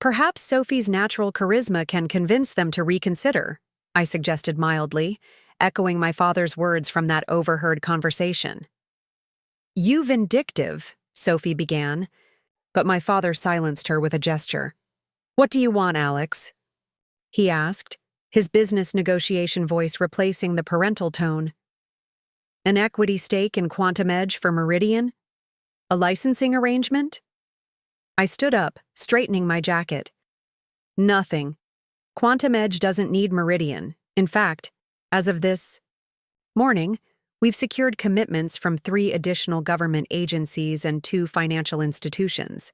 Perhaps Sophie's natural charisma can convince them to reconsider, I suggested mildly, echoing my father's words from that overheard conversation. You vindictive, Sophie began, but my father silenced her with a gesture. What do you want, Alex? He asked, his business negotiation voice replacing the parental tone. An equity stake in Quantum Edge for Meridian? A licensing arrangement? I stood up, straightening my jacket. Nothing. Quantum Edge doesn't need Meridian. In fact, as of this morning, we've secured commitments from 3 additional government agencies and 2 financial institutions.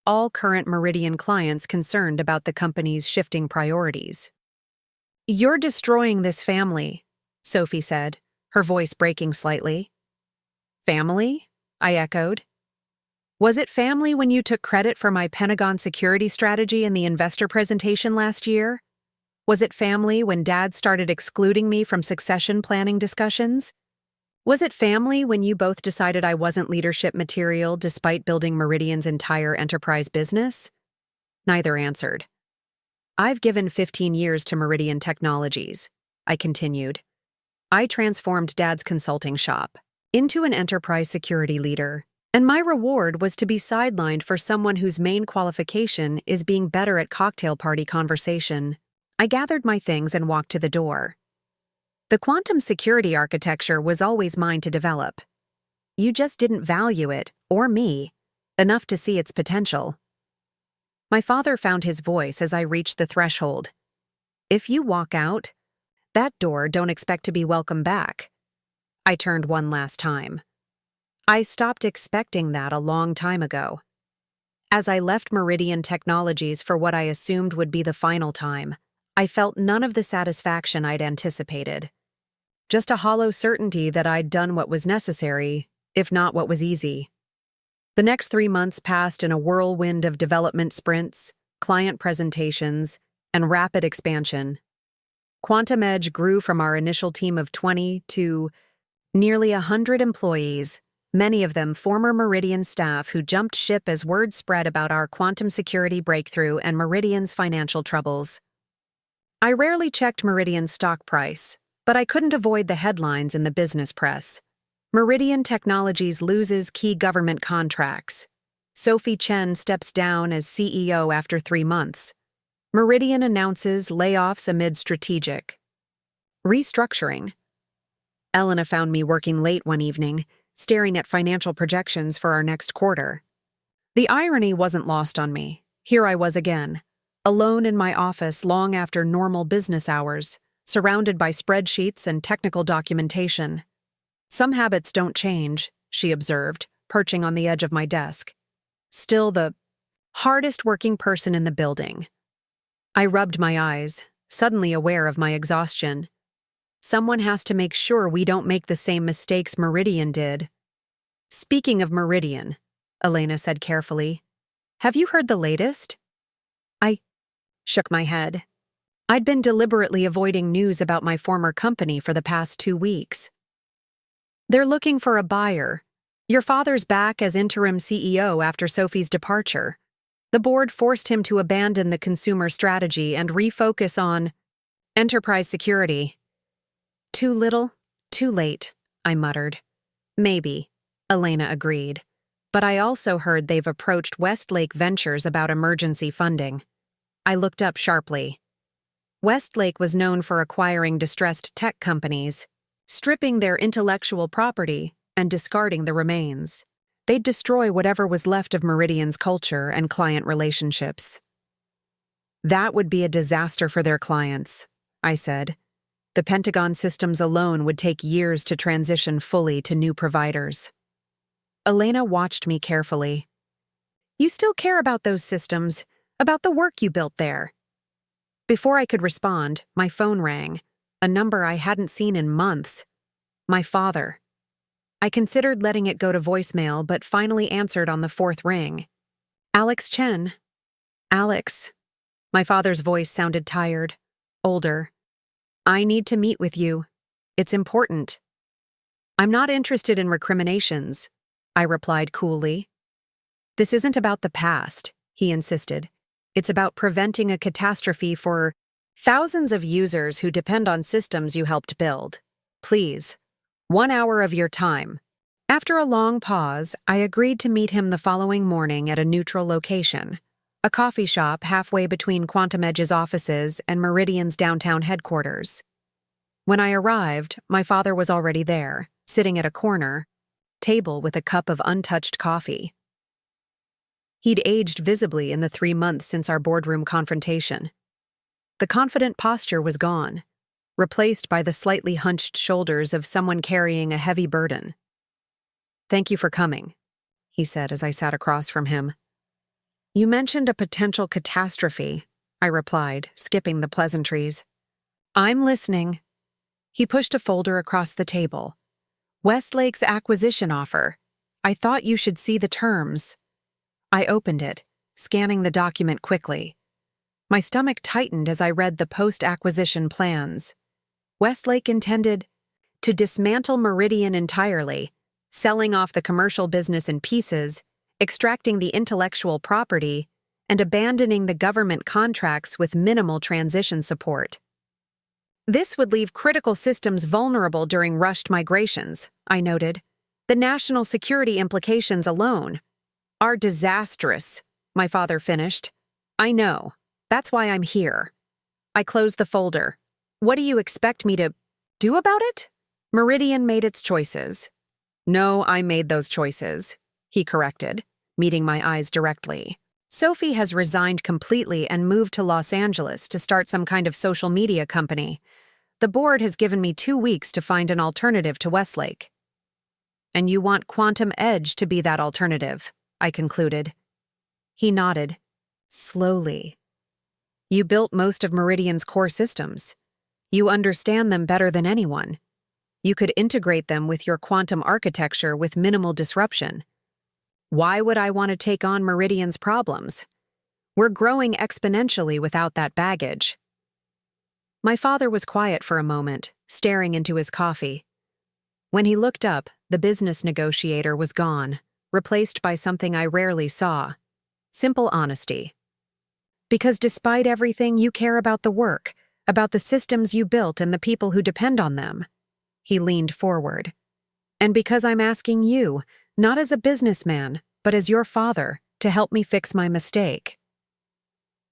all current Meridian clients concerned about the company's shifting priorities. "You're destroying this family," Sophie said, her voice breaking slightly. "Family?" I echoed. "Was it family when you took credit for my Pentagon security strategy in the investor presentation last year? Was it family when Dad started excluding me from succession planning discussions? Was it family when you both decided I wasn't leadership material despite building Meridian's entire enterprise business?" Neither answered. "I've given 15 years to Meridian Technologies," I continued. "I transformed Dad's consulting shop into an enterprise security leader, and my reward was to be sidelined for someone whose main qualification is being better at cocktail party conversation." I gathered my things and walked to the door. "The quantum security architecture was always mine to develop. You just didn't value it, or me, enough to see its potential." My father found his voice as I reached the threshold. "If you walk out that door, don't expect to be welcome back." I turned one last time. I stopped expecting that a long time ago. As I left Meridian Technologies for what I assumed would be the final time, I felt none of the satisfaction I'd anticipated. Just a hollow certainty that I'd done what was necessary, if not what was easy. The next 3 months passed in a whirlwind of development sprints, client presentations, and rapid expansion. Quantum Edge grew from our initial team of 20 to nearly 100 employees, many of them former Meridian staff who jumped ship as word spread about our quantum security breakthrough and Meridian's financial troubles. I rarely checked Meridian's stock price, but I couldn't avoid the headlines in the business press. Meridian Technologies loses key government contracts. Sophie Chen steps down as CEO after 3 months. Meridian announces layoffs amid strategic restructuring. Elena found me working late one evening, staring at financial projections for our next quarter. The irony wasn't lost on me. Here I was again, alone in my office long after normal business hours, surrounded by spreadsheets and technical documentation. "Some habits don't change," she observed, perching on the edge of my desk. "Still the hardest working person in the building." I rubbed my eyes, suddenly aware of my exhaustion. Someone has to make sure we don't make the same mistakes Meridian did. "Speaking of Meridian," Elena said carefully, "have you heard the latest?" I shook my head. I'd been deliberately avoiding news about my former company for the past 2 weeks. "They're looking for a buyer. Your father's back as interim CEO after Sophie's departure. The board forced him to abandon the consumer strategy and refocus on enterprise security." "Too little, too late," I muttered. "Maybe," Elena agreed. "But I also heard they've approached Westlake Ventures about emergency funding." I looked up sharply. Westlake was known for acquiring distressed tech companies, stripping their intellectual property, and discarding the remains. They'd destroy whatever was left of Meridian's culture and client relationships. "That would be a disaster for their clients," I said. "The Pentagon systems alone would take years to transition fully to new providers." Elena watched me carefully. "You still care about those systems, about the work you built there." Before I could respond, my phone rang, a number I hadn't seen in months. My father. I considered letting it go to voicemail, but finally answered on the 4th ring. "Alex Chen." "Alex." My father's voice sounded tired, older. "I need to meet with you. It's important." "I'm not interested in recriminations," I replied coolly. "This isn't about the past," he insisted. "It's about preventing a catastrophe for thousands of users who depend on systems you helped build. Please, 1 hour of your time." After a long pause, I agreed to meet him the following morning at a neutral location, a coffee shop halfway between Quantum Edge's offices and Meridian's downtown headquarters. When I arrived, my father was already there, sitting at a corner table with a cup of untouched coffee. He'd aged visibly in the 3 months since our boardroom confrontation. The confident posture was gone, replaced by the slightly hunched shoulders of someone carrying a heavy burden. "Thank you for coming," he said as I sat across from him. You mentioned a potential catastrophe, I replied, skipping the pleasantries. I'm listening. He pushed a folder across the table. Westlake's acquisition offer. I thought you should see the terms. I opened it, scanning the document quickly. My stomach tightened as I read the post-acquisition plans. Westlake intended to dismantle Meridian entirely, selling off the commercial business in pieces, extracting the intellectual property, and abandoning the government contracts with minimal transition support. This would leave critical systems vulnerable during rushed migrations, I noted. The national security implications alone are disastrous, my father finished. I know. That's why I'm here. I closed the folder. What do you expect me to do about it? Meridian made its choices. No, I made those choices, he corrected, meeting my eyes directly. Sophie has resigned completely and moved to Los Angeles to start some kind of social media company. The board has given me 2 weeks to find an alternative to Westlake. And you want Quantum Edge to be that alternative, I concluded. He nodded, slowly. You built most of Meridian's core systems. You understand them better than anyone. You could integrate them with your quantum architecture with minimal disruption. Why would I want to take on Meridian's problems? We're growing exponentially without that baggage. My father was quiet for a moment, staring into his coffee. When he looked up, the business negotiator was gone, replaced by something I rarely saw: simple honesty. Because despite everything, you care about the work, about the systems you built and the people who depend on them. He leaned forward. And because I'm asking you, not as a businessman, but as your father, to help me fix my mistake.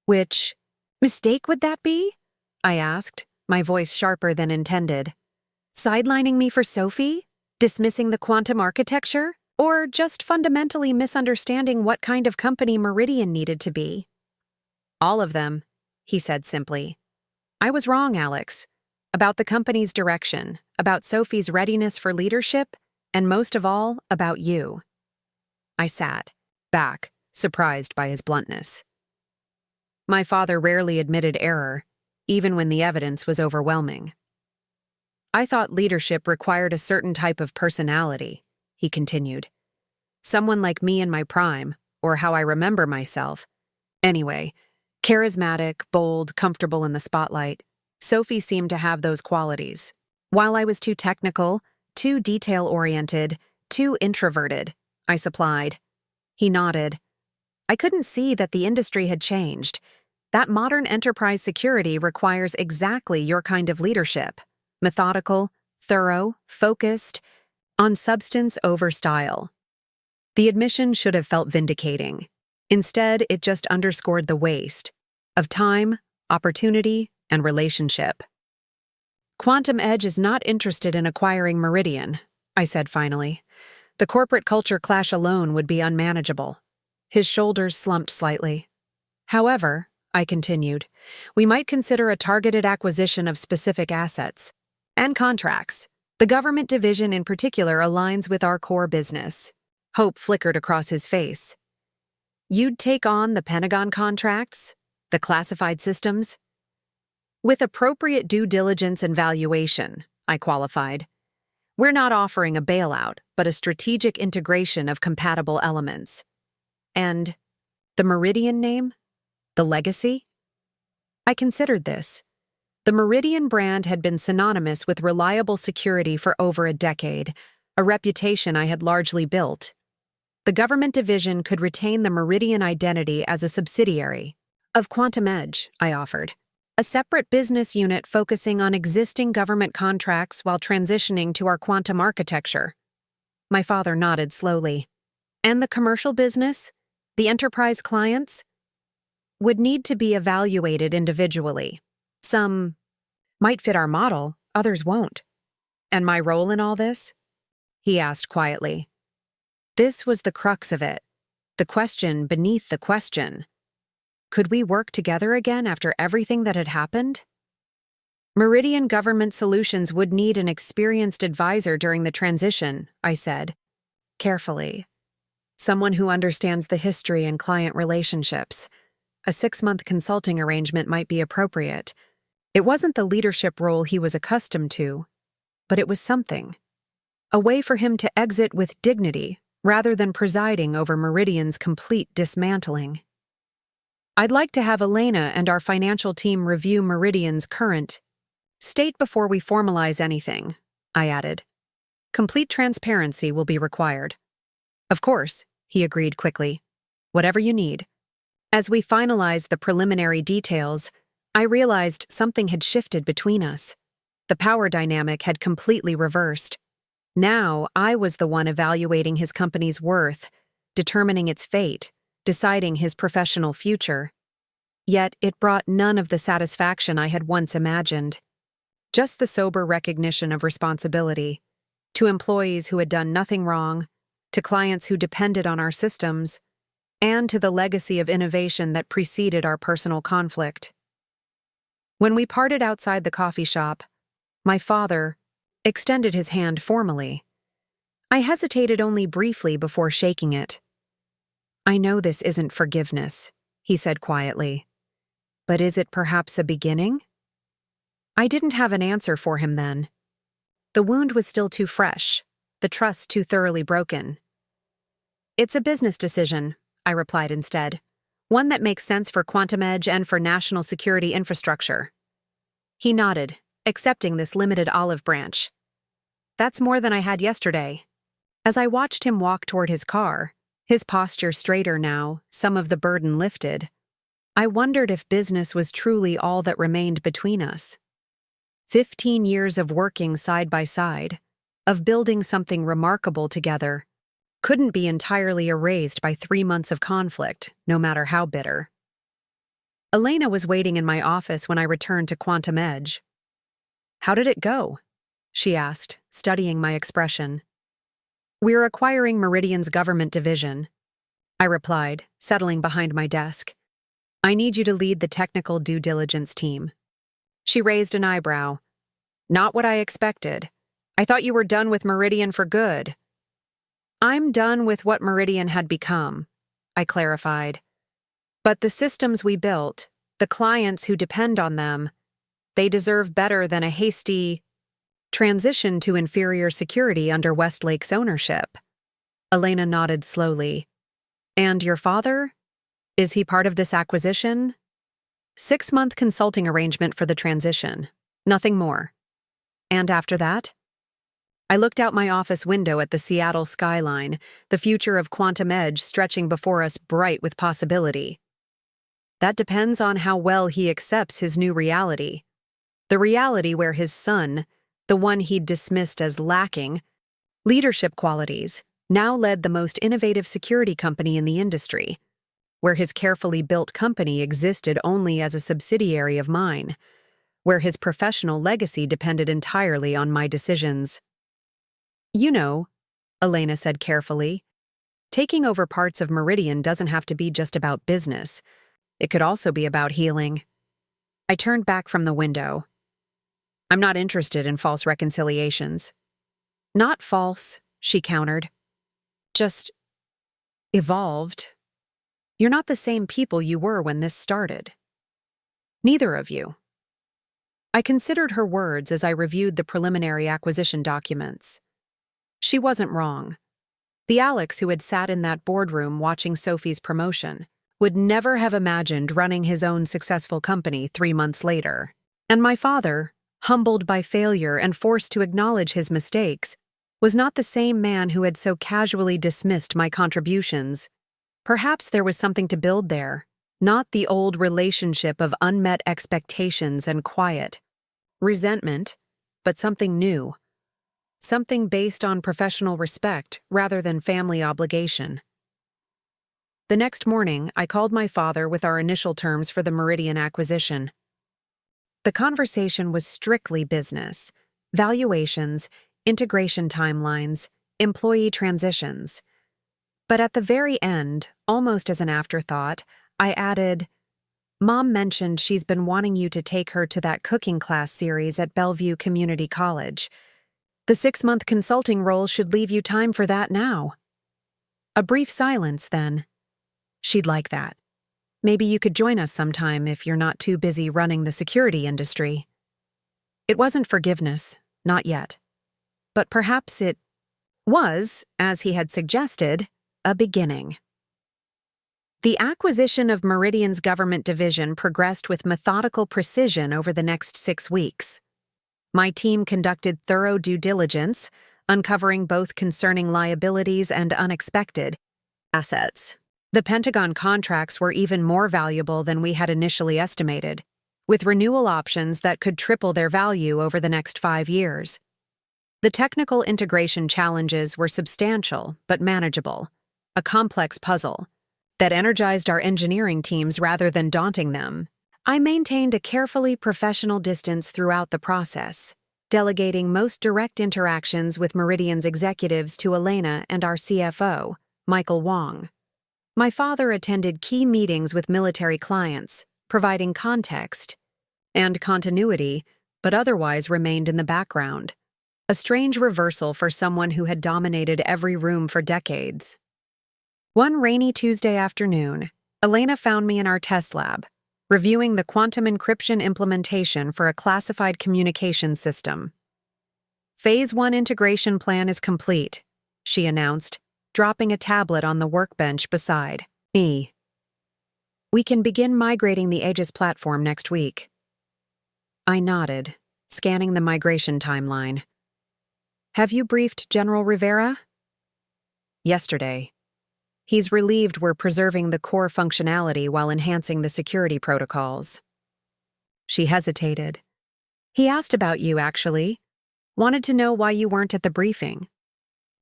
Which mistake would that be? I asked, my voice sharper than intended. Sidelining me for Sophie? Dismissing the quantum architecture? Or just fundamentally misunderstanding what kind of company Meridian needed to be? All of them, he said simply. I was wrong, Alex. About the company's direction, about Sophie's readiness for leadership, and most of all, about you. I sat back, surprised by his bluntness. My father rarely admitted error, even when the evidence was overwhelming. I thought leadership required a certain type of personality, he continued. Someone like me in my prime, or how I remember myself. Anyway, charismatic, bold, comfortable in the spotlight. Sophie seemed to have those qualities. While I was too technical, too detail-oriented, too introverted, I supplied. He nodded. I couldn't see that the industry had changed. That modern enterprise security requires exactly your kind of leadership. Methodical, thorough, focused, on substance over style. The admission should have felt vindicating. Instead, it just underscored the waste of time, opportunity, and relationship. Quantum Edge is not interested in acquiring Meridian, I said finally. The corporate culture clash alone would be unmanageable. His shoulders slumped slightly. However, I continued, we might consider a targeted acquisition of specific assets and contracts. The government division in particular aligns with our core business. Hope flickered across his face. You'd take on the Pentagon contracts? The classified systems? With appropriate due diligence and valuation, I qualified. We're not offering a bailout, but a strategic integration of compatible elements. And the Meridian name? The legacy? I considered this. The Meridian brand had been synonymous with reliable security for over a decade, a reputation I had largely built. The government division could retain the Meridian identity as a subsidiary of Quantum Edge, I offered. A separate business unit focusing on existing government contracts while transitioning to our quantum architecture. My father nodded slowly. And the commercial business? The enterprise clients? Would need to be evaluated individually. Some might fit our model, others won't. And my role in all this? He asked quietly. This was the crux of it, the question beneath the question. Could we work together again after everything that had happened? Meridian Government Solutions would need an experienced advisor during the transition, I said, carefully. Someone who understands the history and client relationships. A 6-month consulting arrangement might be appropriate. It wasn't the leadership role he was accustomed to, but it was something. A way for him to exit with dignity rather than presiding over Meridian's complete dismantling. I'd like to have Elena and our financial team review Meridian's current state before we formalize anything, I added. Complete transparency will be required. Of course, he agreed quickly. Whatever you need. As we finalized the preliminary details, I realized something had shifted between us. The power dynamic had completely reversed. Now I was the one evaluating his company's worth, determining its fate, deciding his professional future. Yet it brought none of the satisfaction I had once imagined. Just the sober recognition of responsibility. To employees who had done nothing wrong, to clients who depended on our systems, and to the legacy of innovation that preceded our personal conflict. When we parted outside the coffee shop, my father extended his hand formally. I hesitated only briefly before shaking it. "I know this isn't forgiveness," he said quietly. "But is it perhaps a beginning?" I didn't have an answer for him then. The wound was still too fresh, the trust too thoroughly broken. "It's a business decision," I replied instead. "One that makes sense for Quantum Edge and for national security infrastructure." He nodded, accepting this limited olive branch. "That's more than I had yesterday." As I watched him walk toward his car, his posture straighter now, some of the burden lifted, I wondered if business was truly all that remained between us. 15 years of working side by side, of building something remarkable together, couldn't be entirely erased by 3 months of conflict, no matter how bitter. Elena was waiting in my office when I returned to Quantum Edge. "How did it go?" she asked, studying my expression. "We're acquiring Meridian's government division," I replied, settling behind my desk. "I need you to lead the technical due diligence team." She raised an eyebrow. "Not what I expected. I thought you were done with Meridian for good." "I'm done with what Meridian had become," I clarified. "But the systems we built, the clients who depend on them, they deserve better than a hasty transition to inferior security under Westlake's ownership." Elena nodded slowly. "And your father? Is he part of this acquisition?" 6-month consulting arrangement for the transition. Nothing more. "And after that?" I looked out my office window at the Seattle skyline, the future of Quantum Edge stretching before us bright with possibility. "That depends on how well he accepts his new reality. The reality where his son, the one he'd dismissed as lacking leadership qualities, now led the most innovative security company in the industry, where his carefully built company existed only as a subsidiary of mine, where his professional legacy depended entirely on my decisions." "You know," Elena said carefully, "taking over parts of Meridian doesn't have to be just about business. It could also be about healing." I turned back from the window. "I'm not interested in false reconciliations." "Not false," she countered. "Just evolved. You're not the same people you were when this started. Neither of you." I considered her words as I reviewed the preliminary acquisition documents. She wasn't wrong. The Alex who had sat in that boardroom watching Sophie's promotion would never have imagined running his own successful company 3 months later. And my father, humbled by failure and forced to acknowledge his mistakes, was not the same man who had so casually dismissed my contributions. Perhaps there was something to build there, not the old relationship of unmet expectations and quiet resentment, but something new. Something based on professional respect rather than family obligation. The next morning, I called my father with our initial terms for the Meridian acquisition. The conversation was strictly business, valuations, integration timelines, employee transitions. But at the very end, almost as an afterthought, I added, "Mom mentioned she's been wanting you to take her to that cooking class series at Bellevue Community College. The 6-month consulting role should leave you time for that now." A brief silence, then. She'd like that. Maybe you could join us sometime if you're not too busy running the security industry. It wasn't forgiveness, not yet. But perhaps it was, as he had suggested, a beginning. The acquisition of Meridian's government division progressed with methodical precision over the next 6 weeks. My team conducted thorough due diligence, uncovering both concerning liabilities and unexpected assets. The Pentagon contracts were even more valuable than we had initially estimated, with renewal options that could triple their value over the next 5 years. The technical integration challenges were substantial but manageable, a complex puzzle that energized our engineering teams rather than daunting them. I maintained a carefully professional distance throughout the process, delegating most direct interactions with Meridian's executives to Elena and our CFO, Michael Wong. My father attended key meetings with military clients, providing context and continuity, but otherwise remained in the background. A strange reversal for someone who had dominated every room for decades. One rainy Tuesday afternoon, Elena found me in our test lab, reviewing the quantum encryption implementation for a classified communications system. Phase 1 integration plan is complete, she announced, dropping a tablet on the workbench beside me. We can begin migrating the Aegis platform next week. I nodded, scanning the migration timeline. Have you briefed General Rivera? Yesterday. He's relieved we're preserving the core functionality while enhancing the security protocols. She hesitated. He asked about you, actually. Wanted to know why you weren't at the briefing.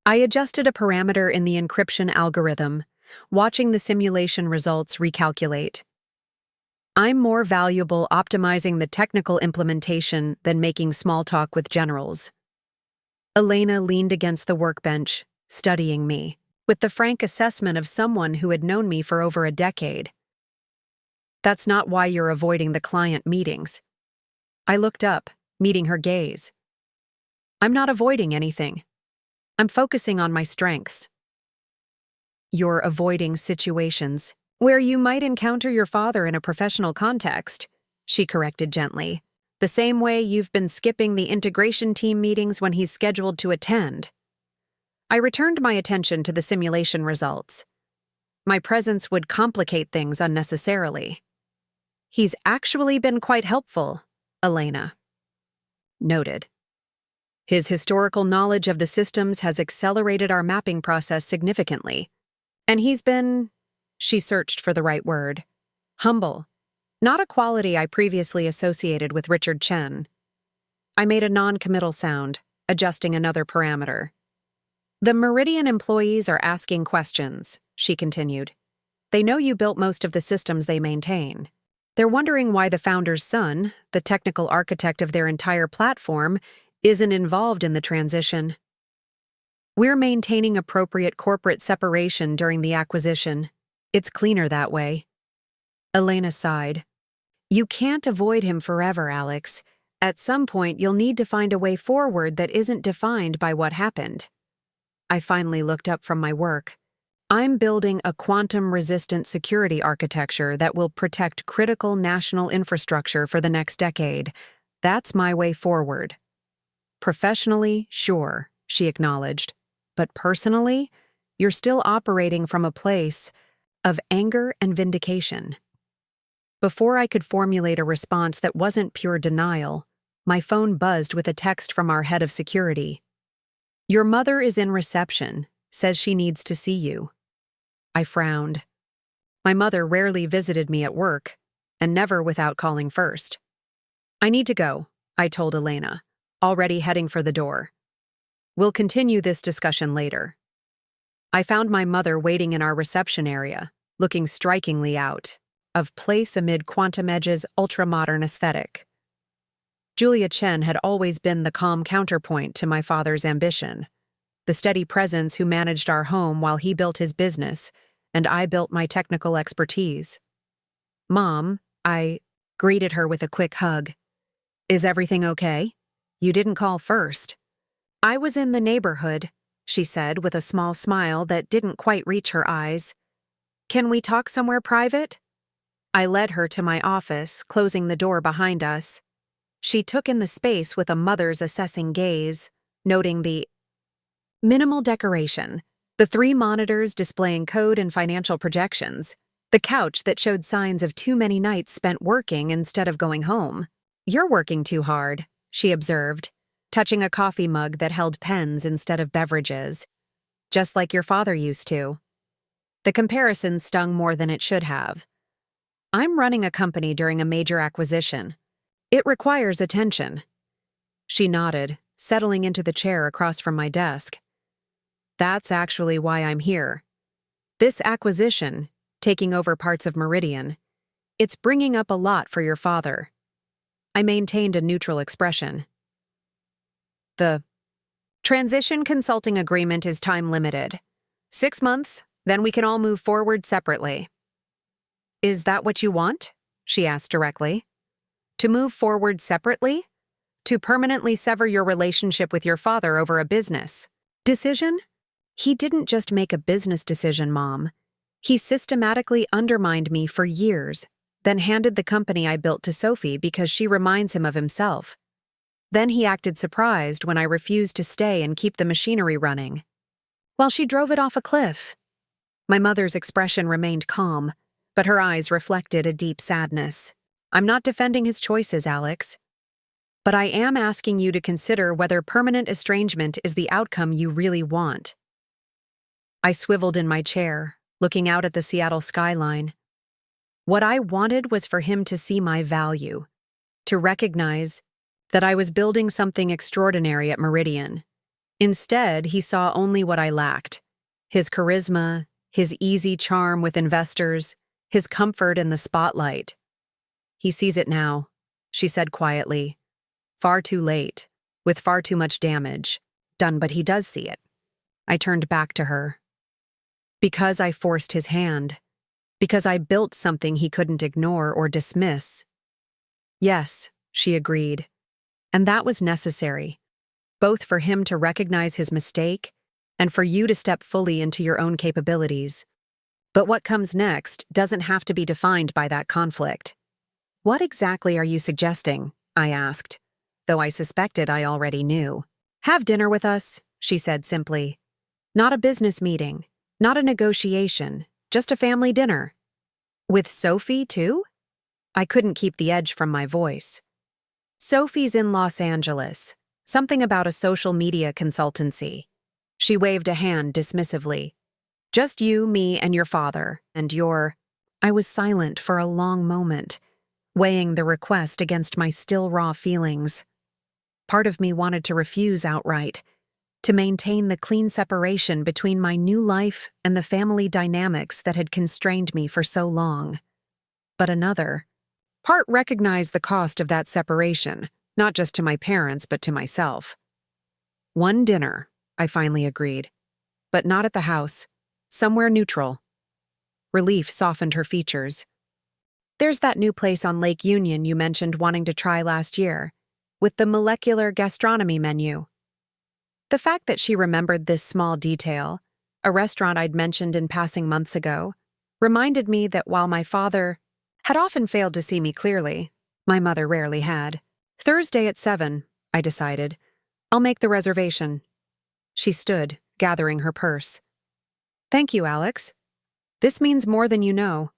I adjusted a parameter in the encryption algorithm, watching the simulation results recalculate. I'm more valuable optimizing the technical implementation than making small talk with generals. Elena leaned against the workbench, studying me, with the frank assessment of someone who had known me for over a decade. That's not why you're avoiding the client meetings. I looked up, meeting her gaze. I'm not avoiding anything. I'm focusing on my strengths. You're avoiding situations where you might encounter your father in a professional context, she corrected gently, the same way you've been skipping the integration team meetings when he's scheduled to attend. I returned my attention to the simulation results. My presence would complicate things unnecessarily. He's actually been quite helpful, Elena noted. His historical knowledge of the systems has accelerated our mapping process significantly. And he's been, she searched for the right word, humble, not a quality I previously associated with Richard Chen. I made a non-committal sound, adjusting another parameter. The Meridian employees are asking questions, she continued. They know you built most of the systems they maintain. They're wondering why the founder's son, the technical architect of their entire platform, isn't involved in the transition. We're maintaining appropriate corporate separation during the acquisition. It's cleaner that way. Elena sighed. You can't avoid him forever, Alex. At some point, you'll need to find a way forward that isn't defined by what happened. I finally looked up from my work. I'm building a quantum-resistant security architecture that will protect critical national infrastructure for the next decade. That's my way forward. Professionally, sure, she acknowledged. But personally, you're still operating from a place of anger and vindication. Before I could formulate a response that wasn't pure denial, my phone buzzed with a text from our head of security. Your mother is in reception, says she needs to see you. I frowned. My mother rarely visited me at work, and never without calling first. I need to go, I told Elena, already heading for the door. We'll continue this discussion later. I found my mother waiting in our reception area, looking strikingly out of place amid Quantum Edge's ultra-modern aesthetic. Julia Chen had always been the calm counterpoint to my father's ambition, the steady presence who managed our home while he built his business, and I built my technical expertise. Mom, I greeted her with a quick hug. Is everything okay? You didn't call first. I was in the neighborhood, she said with a small smile that didn't quite reach her eyes. Can we talk somewhere private? I led her to my office, closing the door behind us. She took in the space with a mother's assessing gaze, noting the minimal decoration, the 3 monitors displaying code and financial projections, the couch that showed signs of too many nights spent working instead of going home. You're working too hard, she observed, touching a coffee mug that held pens instead of beverages, just like your father used to. The comparison stung more than it should have. I'm running a company during a major acquisition. It requires attention. She nodded, settling into the chair across from my desk. That's actually why I'm here. This acquisition, taking over parts of Meridian, it's bringing up a lot for your father. I maintained a neutral expression. The transition consulting agreement is time-limited. 6 months, then we can all move forward separately. Is that what you want? She asked directly. To move forward separately? To permanently sever your relationship with your father over a business decision? He didn't just make a business decision, Mom. He systematically undermined me for years, then handed the company I built to Sophie because she reminds him of himself. Then he acted surprised when I refused to stay and keep the machinery running, while she drove it off a cliff. My mother's expression remained calm, but her eyes reflected a deep sadness. I'm not defending his choices, Alex. But I am asking you to consider whether permanent estrangement is the outcome you really want. I swiveled in my chair, looking out at the Seattle skyline. What I wanted was for him to see my value, to recognize that I was building something extraordinary at Meridian. Instead, he saw only what I lacked: his charisma, his easy charm with investors, his comfort in the spotlight. He sees it now, she said quietly. Far too late, with far too much damage done, but he does see it. I turned back to her. Because I forced his hand. Because I built something he couldn't ignore or dismiss. Yes, she agreed. And that was necessary, both for him to recognize his mistake and for you to step fully into your own capabilities. But what comes next doesn't have to be defined by that conflict. What exactly are you suggesting? I asked, though I suspected I already knew. Have dinner with us, she said simply. Not a business meeting, not a negotiation, just a family dinner. With Sophie, too? I couldn't keep the edge from my voice. Sophie's in Los Angeles. Something about a social media consultancy. She waved a hand dismissively. Just you, me, and your father, and your... I was silent for a long moment, weighing the request against my still raw feelings. Part of me wanted to refuse outright, to maintain the clean separation between my new life and the family dynamics that had constrained me for so long. But another part recognized the cost of that separation, not just to my parents, but to myself. One dinner, I finally agreed, but not at the house, somewhere neutral. Relief softened her features. There's that new place on Lake Union you mentioned wanting to try last year, with the molecular gastronomy menu. The fact that she remembered this small detail, a restaurant I'd mentioned in passing months ago, reminded me that while my father had often failed to see me clearly, my mother rarely had. Thursday at 7, I decided. I'll make the reservation. She stood, gathering her purse. Thank you, Alex. This means more than you know.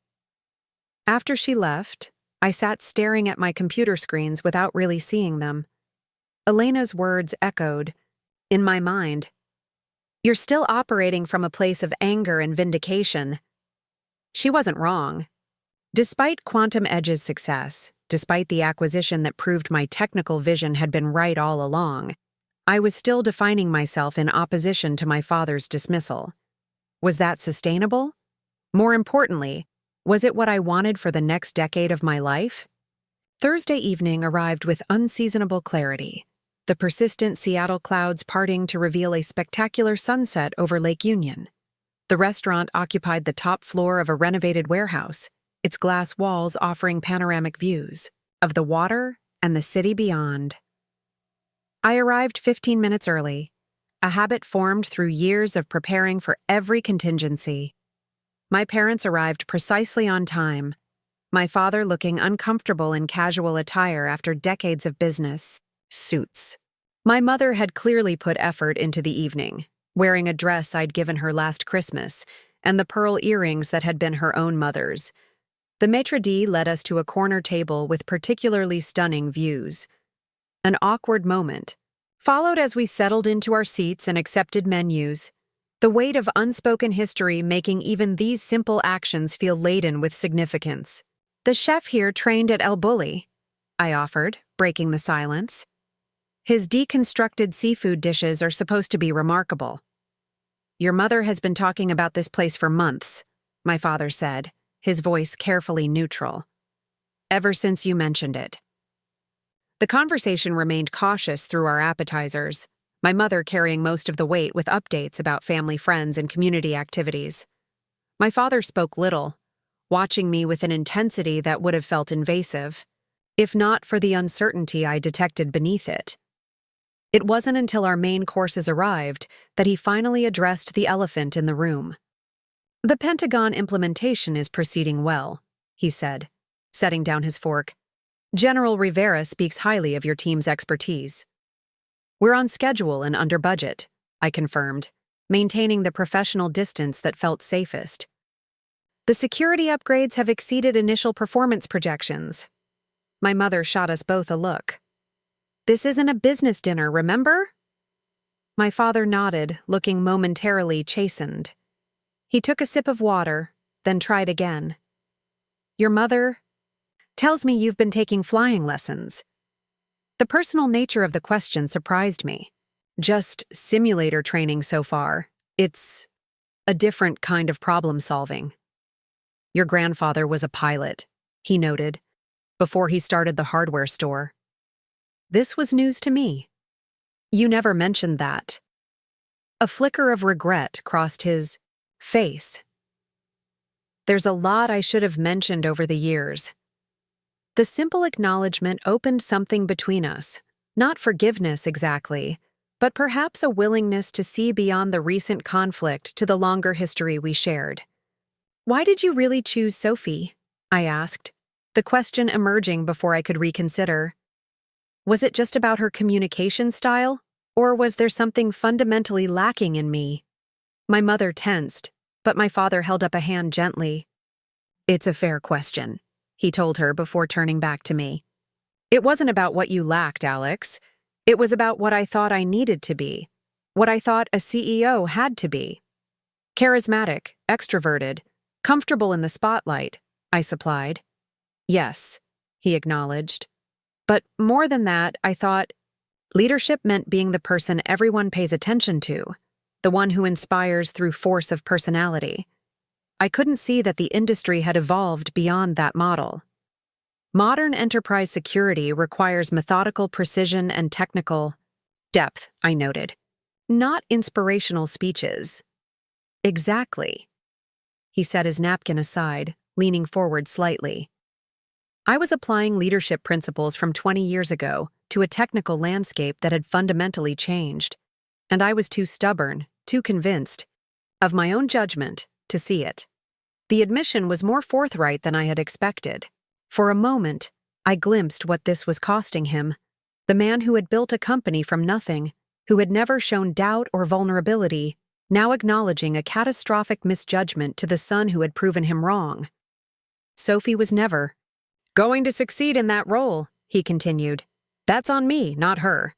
After she left, I sat staring at my computer screens without really seeing them. Elena's words echoed in my mind. You're still operating from a place of anger and vindication. She wasn't wrong. Despite Quantum Edge's success, despite the acquisition that proved my technical vision had been right all along, I was still defining myself in opposition to my father's dismissal. Was that sustainable? More importantly, was it what I wanted for the next decade of my life? Thursday evening arrived with unseasonable clarity, the persistent Seattle clouds parting to reveal a spectacular sunset over Lake Union. The restaurant occupied the top floor of a renovated warehouse, its glass walls offering panoramic views of the water and the city beyond. I arrived 15 minutes early, a habit formed through years of preparing for every contingency. My parents arrived precisely on time, my father looking uncomfortable in casual attire after decades of business suits. My mother had clearly put effort into the evening, wearing a dress I'd given her last Christmas and the pearl earrings that had been her own mother's. The maitre d' led us to a corner table with particularly stunning views. An awkward moment followed as we settled into our seats and accepted menus, the weight of unspoken history making even these simple actions feel laden with significance. "The chef here trained at El Bulli," I offered, breaking the silence. "His deconstructed seafood dishes are supposed to be remarkable." "Your mother has been talking about this place for months," my father said, his voice carefully neutral. "Ever since you mentioned it." The conversation remained cautious through our appetizers, my mother carrying most of the weight with updates about family friends and community activities. My father spoke little, watching me with an intensity that would have felt invasive, if not for the uncertainty I detected beneath it. It wasn't until our main courses arrived that he finally addressed the elephant in the room. "The Pentagon implementation is proceeding well," he said, setting down his fork. "General Rivera speaks highly of your team's expertise." "We're on schedule and under budget," I confirmed, maintaining the professional distance that felt safest. "The security upgrades have exceeded initial performance projections." My mother shot us both a look. "This isn't a business dinner, remember?" My father nodded, looking momentarily chastened. He took a sip of water, then tried again. "Your mother tells me you've been taking flying lessons." The personal nature of the question surprised me. "Just simulator training so far. It's a different kind of problem solving." "Your grandfather was a pilot," he noted, "before he started the hardware store." This was news to me. "You never mentioned that." A flicker of regret crossed his face. "There's a lot I should have mentioned over the years." The simple acknowledgement opened something between us, not forgiveness exactly, but perhaps a willingness to see beyond the recent conflict to the longer history we shared. "Why did you really choose Sophie?" I asked, the question emerging before I could reconsider. Was it just about her communication style, or was there something fundamentally lacking in me? My mother tensed, but my father held up a hand gently. "It's a fair question," he told her before turning back to me. "It wasn't about what you lacked, Alex. It was about what I thought I needed to be, what I thought a CEO had to be. Charismatic, extroverted, comfortable in the spotlight," I supplied. "Yes," he acknowledged. "But more than that, I thought leadership meant being the person everyone pays attention to, the one who inspires through force of personality. I couldn't see that the industry had evolved beyond that model. Modern enterprise security requires methodical precision and technical depth," I noted, "not inspirational speeches." "Exactly." He set his napkin aside, leaning forward slightly. "I was applying leadership principles from 20 years ago to a technical landscape that had fundamentally changed, and I was too stubborn, too convinced of my own judgment to see it." The admission was more forthright than I had expected. For a moment, I glimpsed what this was costing him, the man who had built a company from nothing, who had never shown doubt or vulnerability, now acknowledging a catastrophic misjudgment to the son who had proven him wrong. "Sophie was never going to succeed in that role," he continued. "That's on me, not her.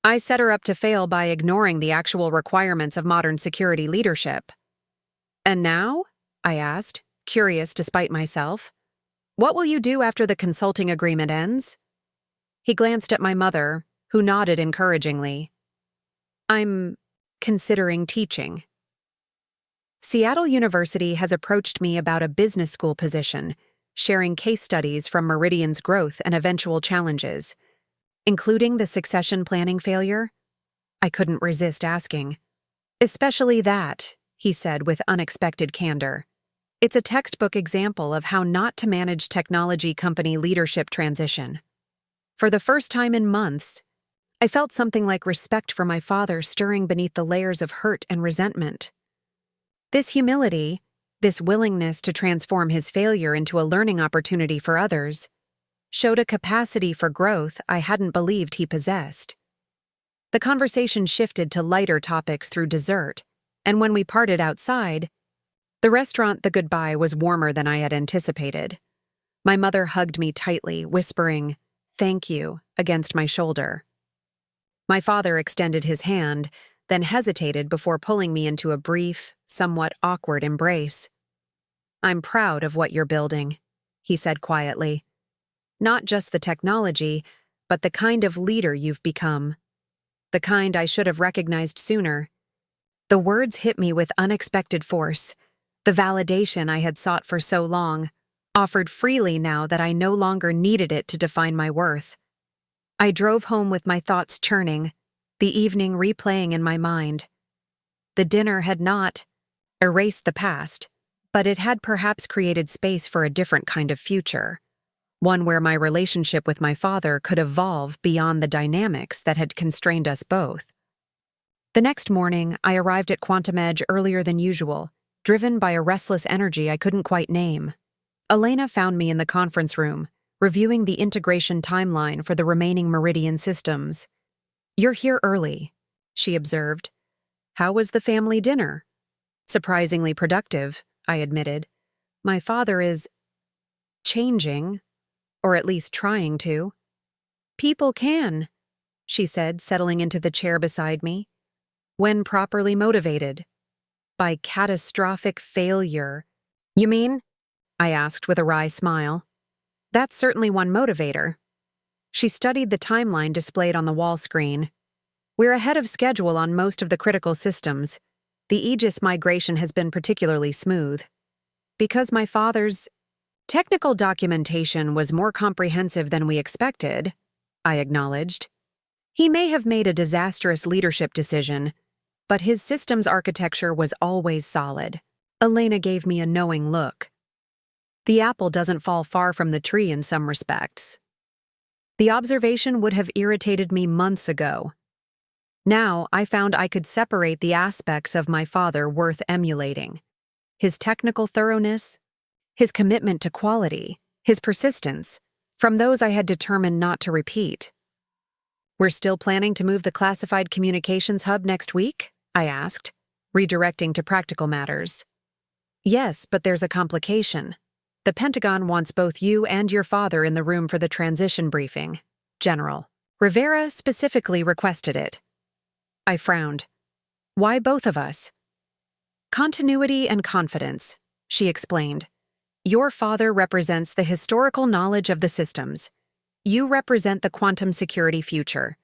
I set her up to fail by ignoring the actual requirements of modern security leadership." "And now?" I asked, curious despite myself. "What will you do after the consulting agreement ends?" He glanced at my mother, who nodded encouragingly. "I'm considering teaching." Seattle University has approached me about a business school position, sharing case studies from Meridian's growth and eventual challenges, including the succession planning failure. I couldn't resist asking. "Especially that," he said with unexpected candor. "It's a textbook example of how not to manage technology company leadership transition." For the first time in months, I felt something like respect for my father stirring beneath the layers of hurt and resentment. This humility, this willingness to transform his failure into a learning opportunity for others, showed a capacity for growth I hadn't believed he possessed. The conversation shifted to lighter topics through dessert, and when we parted outside, the restaurant, the goodbye was warmer than I had anticipated. My mother hugged me tightly, whispering, "Thank you," against my shoulder. My father extended his hand, then hesitated before pulling me into a brief, somewhat awkward embrace. "I'm proud of what you're building," he said quietly. "Not just the technology, but the kind of leader you've become. The kind I should have recognized sooner." The words hit me with unexpected force. The validation I had sought for so long, offered freely now that I no longer needed it to define my worth. I drove home with my thoughts churning, the evening replaying in my mind. The dinner had not erased the past, but it had perhaps created space for a different kind of future, one where my relationship with my father could evolve beyond the dynamics that had constrained us both. The next morning, I arrived at Quantum Edge earlier than usual, driven by a restless energy I couldn't quite name. Elena found me in the conference room, reviewing the integration timeline for the remaining Meridian systems. "You're here early," she observed. "How was the family dinner?" "Surprisingly productive," I admitted. "My father is changing, or at least trying to." "People can," she said, settling into the chair beside me, "when properly motivated. By catastrophic failure." "You mean?" I asked with a wry smile. "That's certainly one motivator." She studied the timeline displayed on the wall screen. "We're ahead of schedule on most of the critical systems. The Aegis migration has been particularly smooth. Because my father's technical documentation was more comprehensive than we expected," I acknowledged. "He may have made a disastrous leadership decision, but his systems architecture was always solid." Elena gave me a knowing look. "The apple doesn't fall far from the tree in some respects." The observation would have irritated me months ago. Now I found I could separate the aspects of my father worth emulating: his technical thoroughness, his commitment to quality, his persistence, from those I had determined not to repeat. "We're still planning to move the classified communications hub next week?" I asked, redirecting to practical matters. "Yes, but there's a complication. The Pentagon wants both you and your father in the room for the transition briefing. General Rivera specifically requested it." I frowned. "Why both of us?" "Continuity and confidence," she explained. "Your father represents the historical knowledge of the systems. You represent the quantum security future.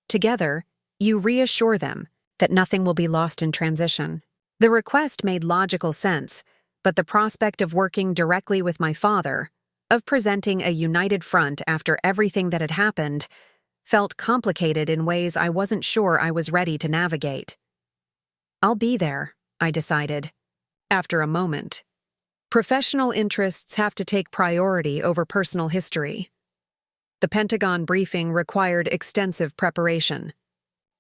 Together, you reassure them that nothing will be lost in transition." The request made logical sense, but the prospect of working directly with my father, of presenting a united front after everything that had happened, felt complicated in ways I wasn't sure I was ready to navigate. "I'll be there," I decided. After a moment. Professional interests have to take priority over personal history. The Pentagon briefing required extensive preparation.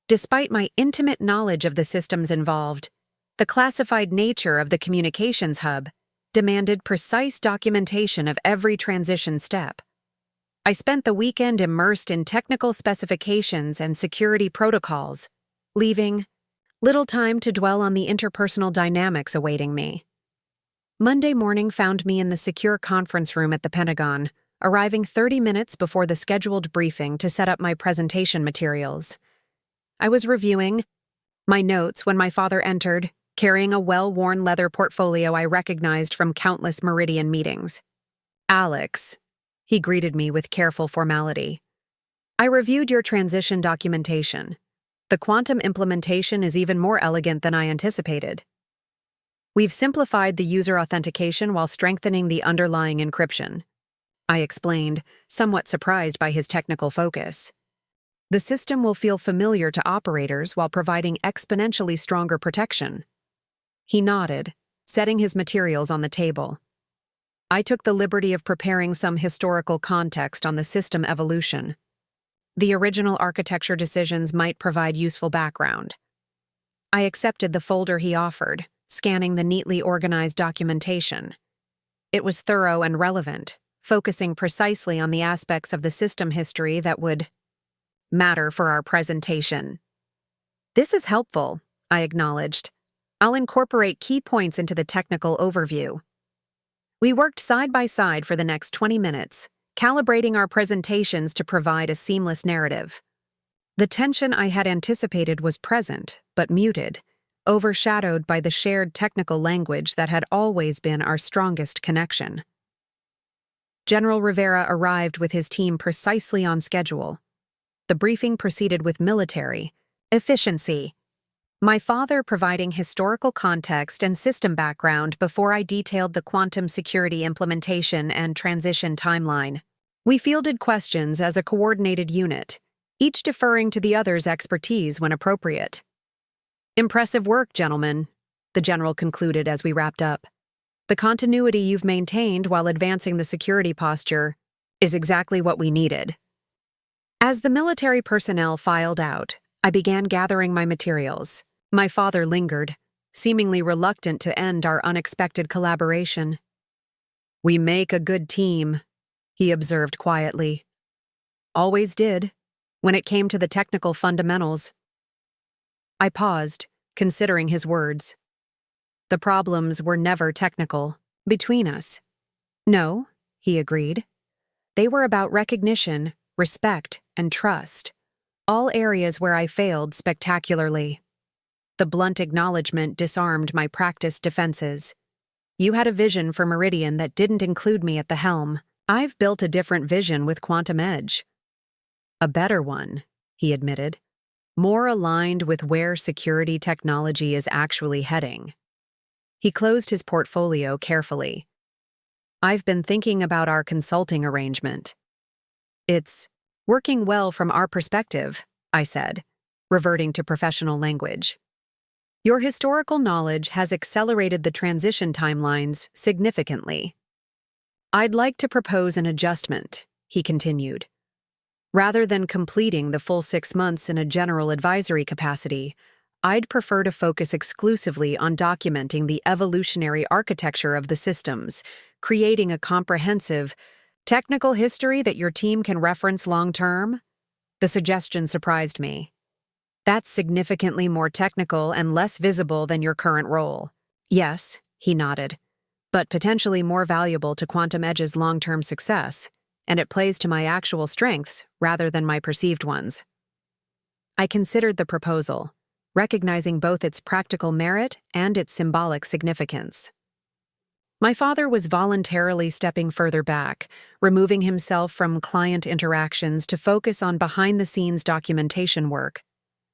Despite my intimate knowledge of the systems involved, the classified nature of the communications hub demanded precise documentation of every transition step. I spent the weekend immersed in technical specifications and security protocols, leaving little time to dwell on the interpersonal dynamics awaiting me. Monday morning found me in the secure conference room at the Pentagon, arriving 30 minutes before the scheduled briefing to set up my presentation materials. I was reviewing my notes when my father entered, carrying a well-worn leather portfolio I recognized from countless Meridian meetings. "Alex," he greeted me with careful formality. "I reviewed your transition documentation. The quantum implementation is even more elegant than I anticipated. We've simplified the user authentication while strengthening the underlying encryption," I explained, somewhat surprised by his technical focus. "The system will feel familiar to operators while providing exponentially stronger protection." He nodded, setting his materials on the table. I took the liberty of preparing some historical context on the system evolution. The original architecture decisions might provide useful background. I accepted the folder he offered, scanning the neatly organized documentation. It was thorough and relevant, focusing precisely on the aspects of the system history that would matter for our presentation. This is helpful, I acknowledged. I'll incorporate key points into the technical overview. We worked side by side for the next 20 minutes, calibrating our presentations to provide a seamless narrative. The tension I had anticipated was present, but muted, overshadowed by the shared technical language that had always been our strongest connection. General Rivera arrived with his team precisely on schedule. The briefing proceeded with military efficiency, my father providing historical context and system background before I detailed the quantum security implementation and transition timeline. We fielded questions as a coordinated unit, each deferring to the other's expertise when appropriate. "Impressive work, gentlemen," the general concluded as we wrapped up. "The continuity you've maintained while advancing the security posture is exactly what we needed." As the military personnel filed out, I began gathering my materials. My father lingered, seemingly reluctant to end our unexpected collaboration. "We make a good team," he observed quietly. "Always did, when it came to the technical fundamentals." I paused, considering his words. The problems were never technical, between us. "No," he agreed. "They were about recognition, respect, and trust, all areas where I failed spectacularly." The blunt acknowledgement disarmed my practiced defenses. "You had a vision for Meridian that didn't include me at the helm. I've built a different vision with Quantum Edge." "A better one," he admitted. "More aligned with where security technology is actually heading." He closed his portfolio carefully. "I've been thinking about our consulting arrangement. It's working well from our perspective," I said, reverting to professional language. "Your historical knowledge has accelerated the transition timelines significantly." "I'd like to propose an adjustment," he continued. "Rather than completing the full 6 months in a general advisory capacity, I'd prefer to focus exclusively on documenting the evolutionary architecture of the systems, creating a comprehensive, technical history that your team can reference long-term." The suggestion surprised me. "That's significantly more technical and less visible than your current role." "Yes," he nodded, "but potentially more valuable to Quantum Edge's long-term success, and it plays to my actual strengths rather than my perceived ones." I considered the proposal, recognizing both its practical merit and its symbolic significance. My father was voluntarily stepping further back, removing himself from client interactions to focus on behind-the-scenes documentation work,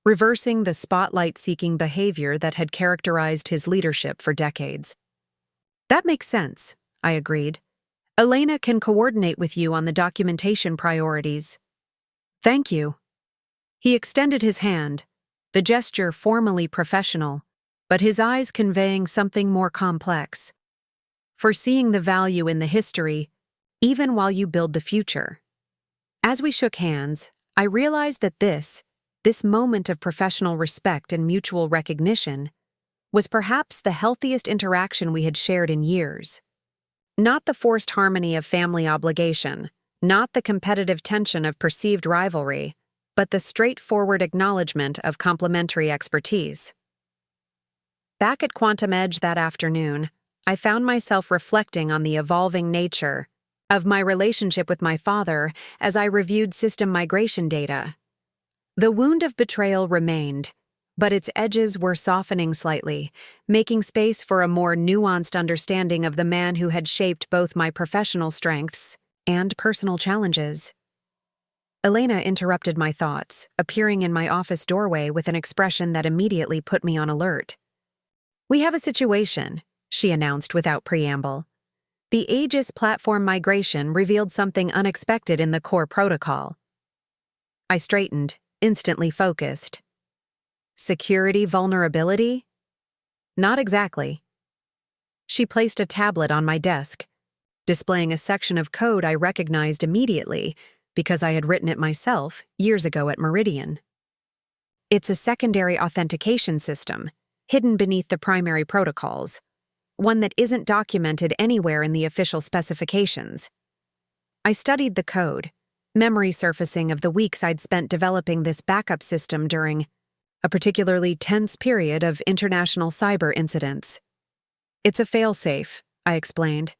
reversing the spotlight-seeking behavior that had characterized his leadership for decades. "That makes sense," I agreed. "Elena can coordinate with you on the documentation priorities." "Thank you." He extended his hand, the gesture formally professional, but his eyes conveying something more complex. "Foreseeing the value in the history, even while you build the future." As we shook hands, I realized that this moment of professional respect and mutual recognition was perhaps the healthiest interaction we had shared in years. Not the forced harmony of family obligation, not the competitive tension of perceived rivalry, but the straightforward acknowledgement of complementary expertise. Back at Quantum Edge that afternoon, I found myself reflecting on the evolving nature of my relationship with my father as I reviewed system migration data. The wound of betrayal remained, but its edges were softening slightly, making space for a more nuanced understanding of the man who had shaped both my professional strengths and personal challenges. Elena interrupted my thoughts, appearing in my office doorway with an expression that immediately put me on alert. "We have a situation," she announced without preamble. "The Aegis platform migration revealed something unexpected in the core protocol." I straightened, instantly focused. "Security vulnerability?" "Not exactly." She placed a tablet on my desk, displaying a section of code I recognized immediately, because I had written it myself years ago at Meridian. It's a secondary authentication system, hidden beneath the primary protocols, one that isn't documented anywhere in the official specifications. I studied the code, memory surfacing of the weeks I'd spent developing this backup system during a particularly tense period of international cyber incidents. It's a failsafe, I explained.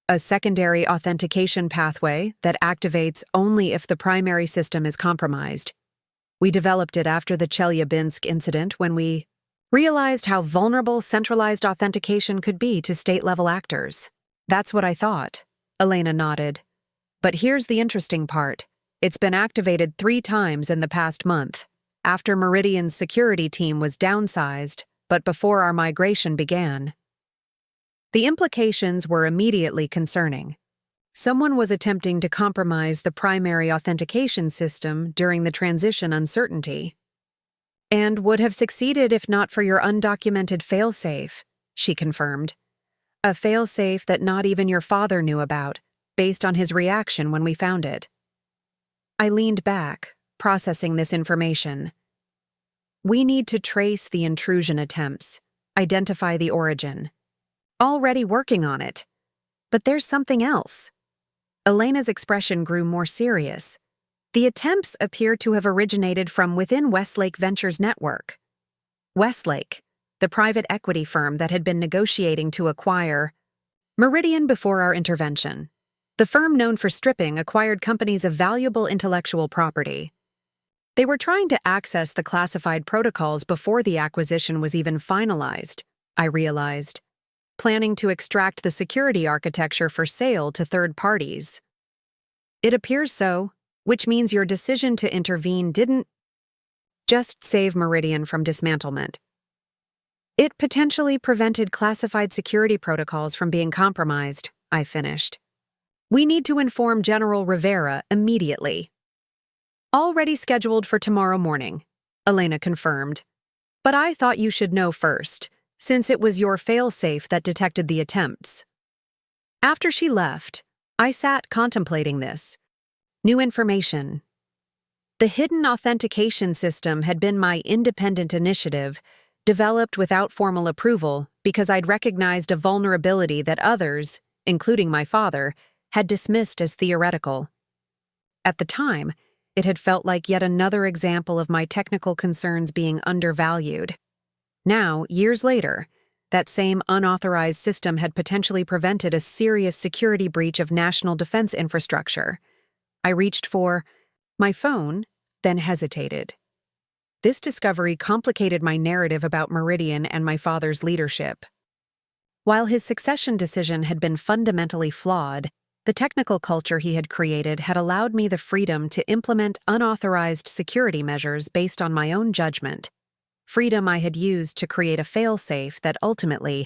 A secondary authentication pathway that activates only if the primary system is compromised. We developed it after the Chelyabinsk incident when we realized how vulnerable centralized authentication could be to state-level actors. That's what I thought. Elena nodded. But here's the interesting part. It's been activated 3 times in the past month, after Meridian's security team was downsized, but before our migration began. The implications were immediately concerning. Someone was attempting to compromise the primary authentication system during the transition uncertainty, and would have succeeded if not for your undocumented failsafe, she confirmed. A failsafe that not even your father knew about, based on his reaction when we found it. I leaned back, processing this information. We need to trace the intrusion attempts, identify the origin. Already working on it. But there's something else. Elena's expression grew more serious. The attempts appear to have originated from within Westlake Ventures' network. Westlake, the private equity firm that had been negotiating to acquire Meridian before our intervention. The firm known for stripping acquired companies of valuable intellectual property. They were trying to access the classified protocols before the acquisition was even finalized, I realized, planning to extract the security architecture for sale to third parties. It appears so, which means your decision to intervene didn't just save Meridian from dismantlement. It potentially prevented classified security protocols from being compromised, I finished. We need to inform General Rivera immediately. Already scheduled for tomorrow morning, Elena confirmed. But I thought you should know first, since it was your failsafe that detected the attempts. After she left, I sat contemplating this. New information. The hidden authentication system had been my independent initiative, developed without formal approval because I'd recognized a vulnerability that others, including my father, had dismissed as theoretical. At the time, it had felt like yet another example of my technical concerns being undervalued. Now, years later, that same unauthorized system had potentially prevented a serious security breach of national defense infrastructure. I reached for my phone, then hesitated. This discovery complicated my narrative about Meridian and my father's leadership. While his succession decision had been fundamentally flawed, the technical culture he had created had allowed me the freedom to implement unauthorized security measures based on my own judgment, freedom I had used to create a failsafe that ultimately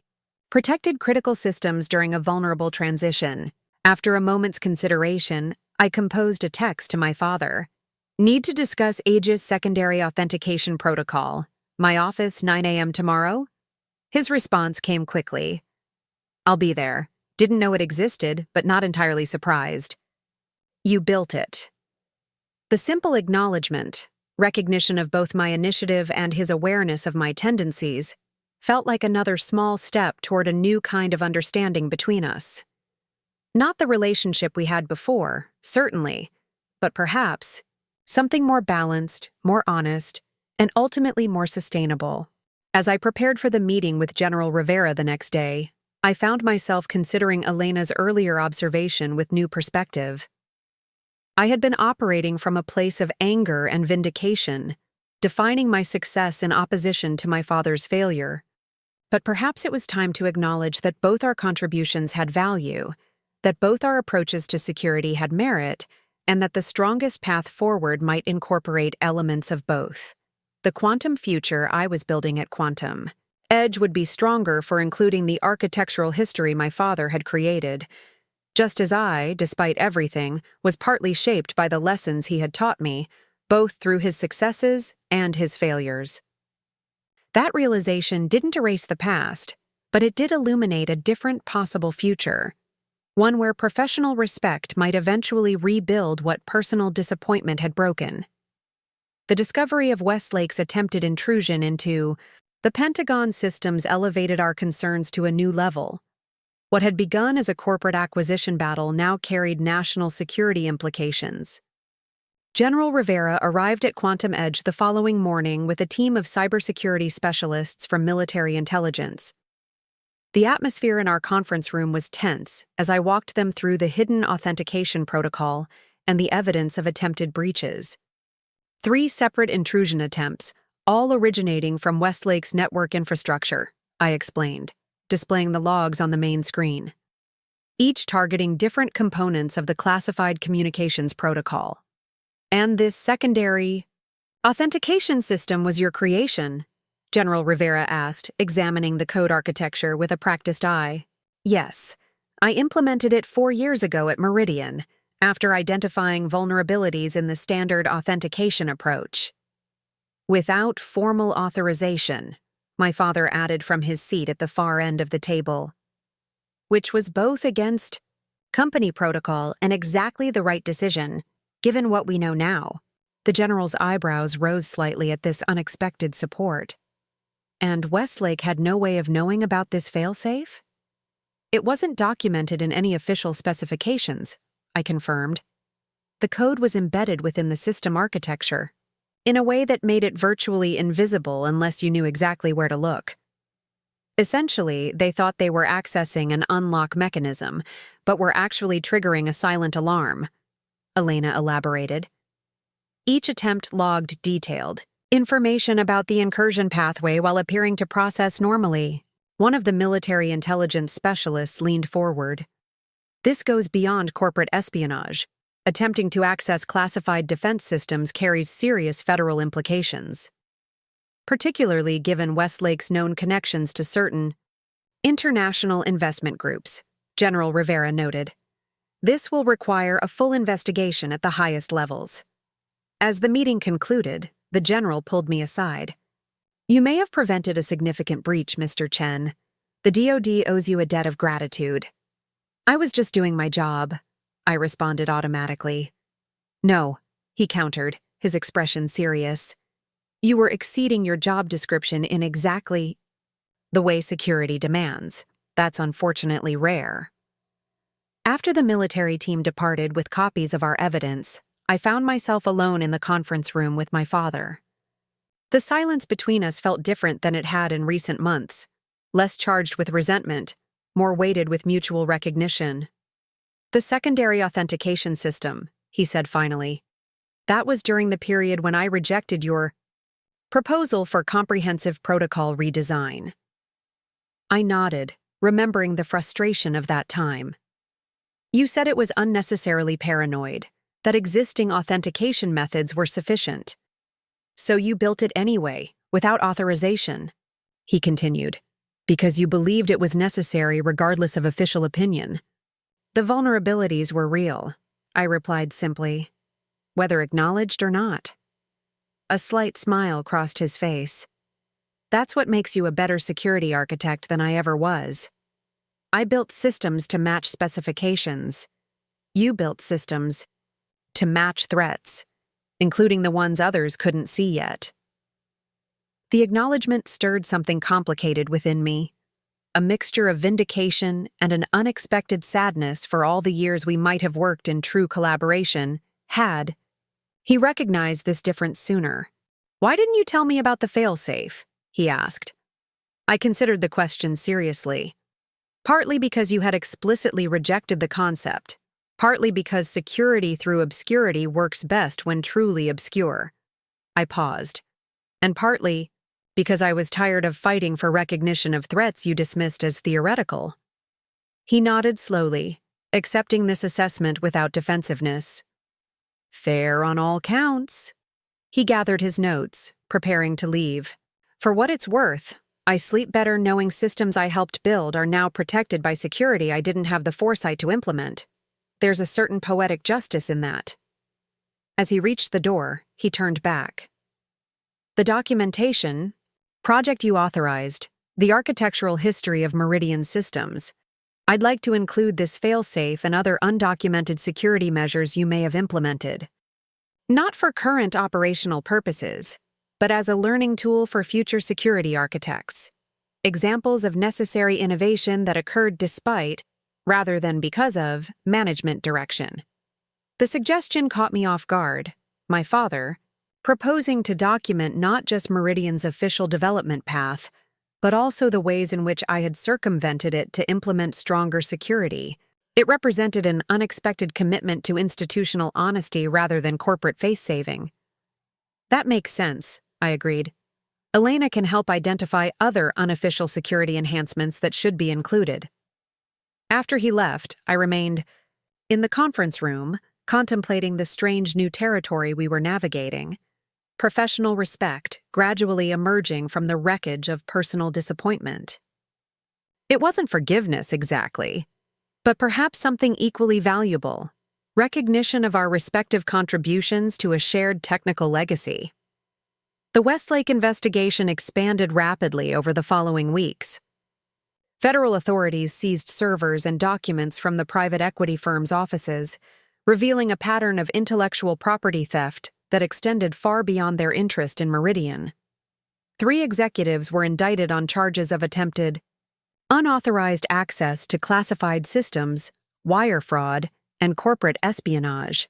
protected critical systems during a vulnerable transition. After a moment's consideration, I composed a text to my father. Need to discuss Aegis Secondary Authentication Protocol. My office, 9 a.m. tomorrow? His response came quickly. I'll be there. Didn't know it existed, but not entirely surprised. You built it. The simple acknowledgement, recognition of both my initiative and his awareness of my tendencies, felt like another small step toward a new kind of understanding between us. Not the relationship we had before, certainly, but perhaps something more balanced, more honest, and ultimately more sustainable. As I prepared for the meeting with General Rivera the next day, I found myself considering Elena's earlier observation with new perspective. I had been operating from a place of anger and vindication, defining my success in opposition to my father's failure. But perhaps it was time to acknowledge that both our contributions had value, that both our approaches to security had merit, and that the strongest path forward might incorporate elements of both. The quantum future I was building at Quantum Edge would be stronger for including the architectural history my father had created, just as I, despite everything, was partly shaped by the lessons he had taught me, both through his successes and his failures. That realization didn't erase the past, but it did illuminate a different possible future, one where professional respect might eventually rebuild what personal disappointment had broken. The discovery of Westlake's attempted intrusion into the Pentagon systems elevated our concerns to a new level. What had begun as a corporate acquisition battle now carried national security implications. General Rivera arrived at Quantum Edge the following morning with a team of cybersecurity specialists from military intelligence. The atmosphere in our conference room was tense as I walked them through the hidden authentication protocol and the evidence of attempted breaches. 3 separate intrusion attempts, all originating from Westlake's network infrastructure, I explained, displaying the logs on the main screen. Each targeting different components of the classified communications protocol. And this secondary authentication system was your creation? General Rivera asked, examining the code architecture with a practiced eye. Yes, I implemented it 4 years ago at Meridian, after identifying vulnerabilities in the standard authentication approach. Without formal authorization, my father added from his seat at the far end of the table, which was both against company protocol and exactly the right decision, given what we know now. The general's eyebrows rose slightly at this unexpected support. And Westlake had no way of knowing about this failsafe? It wasn't documented in any official specifications, I confirmed. The code was embedded within the system architecture, in a way that made it virtually invisible unless you knew exactly where to look. Essentially, they thought they were accessing an unlock mechanism, but were actually triggering a silent alarm, Elena elaborated. Each attempt logged detailed information about the incursion pathway while appearing to process normally. One of the military intelligence specialists leaned forward. This goes beyond corporate espionage. Attempting to access classified defense systems carries serious federal implications, particularly given Westlake's known connections to certain international investment groups, General Rivera noted. This will require a full investigation at the highest levels. As the meeting concluded, the general pulled me aside. You may have prevented a significant breach, Mr. Chen. The DoD owes you a debt of gratitude. I was just doing my job, I responded automatically. No, he countered, his expression serious. You were exceeding your job description in exactly the way security demands. That's unfortunately rare. After the military team departed with copies of our evidence, I found myself alone in the conference room with my father. The silence between us felt different than it had in recent months, less charged with resentment, more weighted with mutual recognition. The secondary authentication system, he said finally. That was during the period when I rejected your proposal for comprehensive protocol redesign. I nodded, remembering the frustration of that time. You said it was unnecessarily paranoid, that existing authentication methods were sufficient. So you built it anyway, without authorization, he continued, because you believed it was necessary regardless of official opinion. The vulnerabilities were real, I replied simply, whether acknowledged or not. A slight smile crossed his face. That's what makes you a better security architect than I ever was. I built systems to match specifications. You built systems to match threats, including the ones others couldn't see yet. The acknowledgement stirred something complicated within me, a mixture of vindication and an unexpected sadness for all the years we might have worked in true collaboration had he recognized this difference sooner. Why didn't you tell me about the failsafe? He asked. I considered the question seriously. Partly because you had explicitly rejected the concept, partly because security through obscurity works best when truly obscure. I paused. And partly because I was tired of fighting for recognition of threats you dismissed as theoretical. He nodded slowly, accepting this assessment without defensiveness. Fair on all counts. He gathered his notes, preparing to leave. For what it's worth, I sleep better knowing systems I helped build are now protected by security I didn't have the foresight to implement. There's a certain poetic justice in that. As he reached the door, he turned back. The documentation, project you authorized, the architectural history of Meridian systems, I'd like to include this failsafe and other undocumented security measures you may have implemented. Not for current operational purposes, but as a learning tool for future security architects. Examples of necessary innovation that occurred despite, rather than because of, management direction. The suggestion caught me off guard. My father, proposing to document not just Meridian's official development path, but also the ways in which I had circumvented it to implement stronger security. It represented an unexpected commitment to institutional honesty rather than corporate face-saving. That makes sense, I agreed. Elena can help identify other unofficial security enhancements that should be included. After he left, I remained in the conference room, contemplating the strange new territory we were navigating, professional respect gradually emerging from the wreckage of personal disappointment. It wasn't forgiveness exactly, but perhaps something equally valuable, recognition of our respective contributions to a shared technical legacy. The Westlake investigation expanded rapidly over the following weeks. Federal authorities seized servers and documents from the private equity firm's offices, revealing a pattern of intellectual property theft that extended far beyond their interest in Meridian. 3 executives were indicted on charges of attempted unauthorized access to classified systems, wire fraud, and corporate espionage.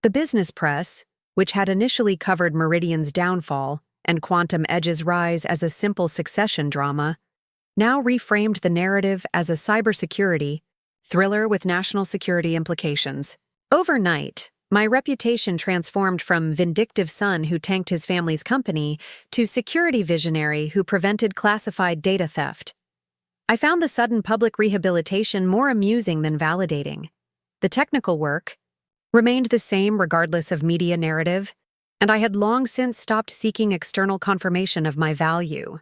The business press, which had initially covered Meridian's downfall and Quantum Edge's rise as a simple succession drama, now reframed the narrative as a cybersecurity thriller with national security implications. Overnight, my reputation transformed from vindictive son who tanked his family's company to security visionary who prevented classified data theft. I found the sudden public rehabilitation more amusing than validating. The technical work remained the same regardless of media narrative, and I had long since stopped seeking external confirmation of my value.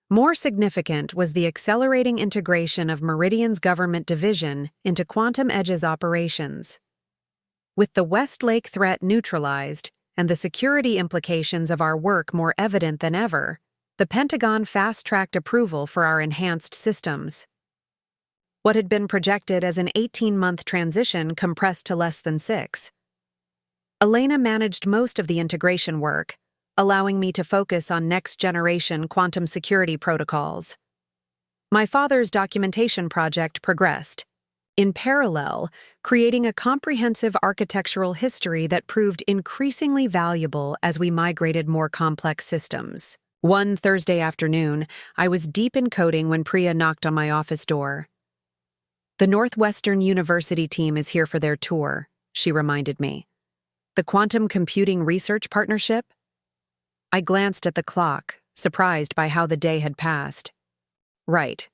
More significant was the accelerating integration of Meridian's government division into Quantum Edge's operations. With the Westlake threat neutralized and the security implications of our work more evident than ever, the Pentagon fast-tracked approval for our enhanced systems. What had been projected as an 18-month transition compressed to less than 6. Elena managed most of the integration work, allowing me to focus on next-generation quantum security protocols. My father's documentation project progressed, in parallel, creating a comprehensive architectural history that proved increasingly valuable as we migrated more complex systems. One Thursday afternoon, I was deep in coding when Priya knocked on my office door. "The Northwestern University team is here for their tour," she reminded me. "The Quantum Computing Research Partnership?" I glanced at the clock, surprised by how the day had passed. "Right.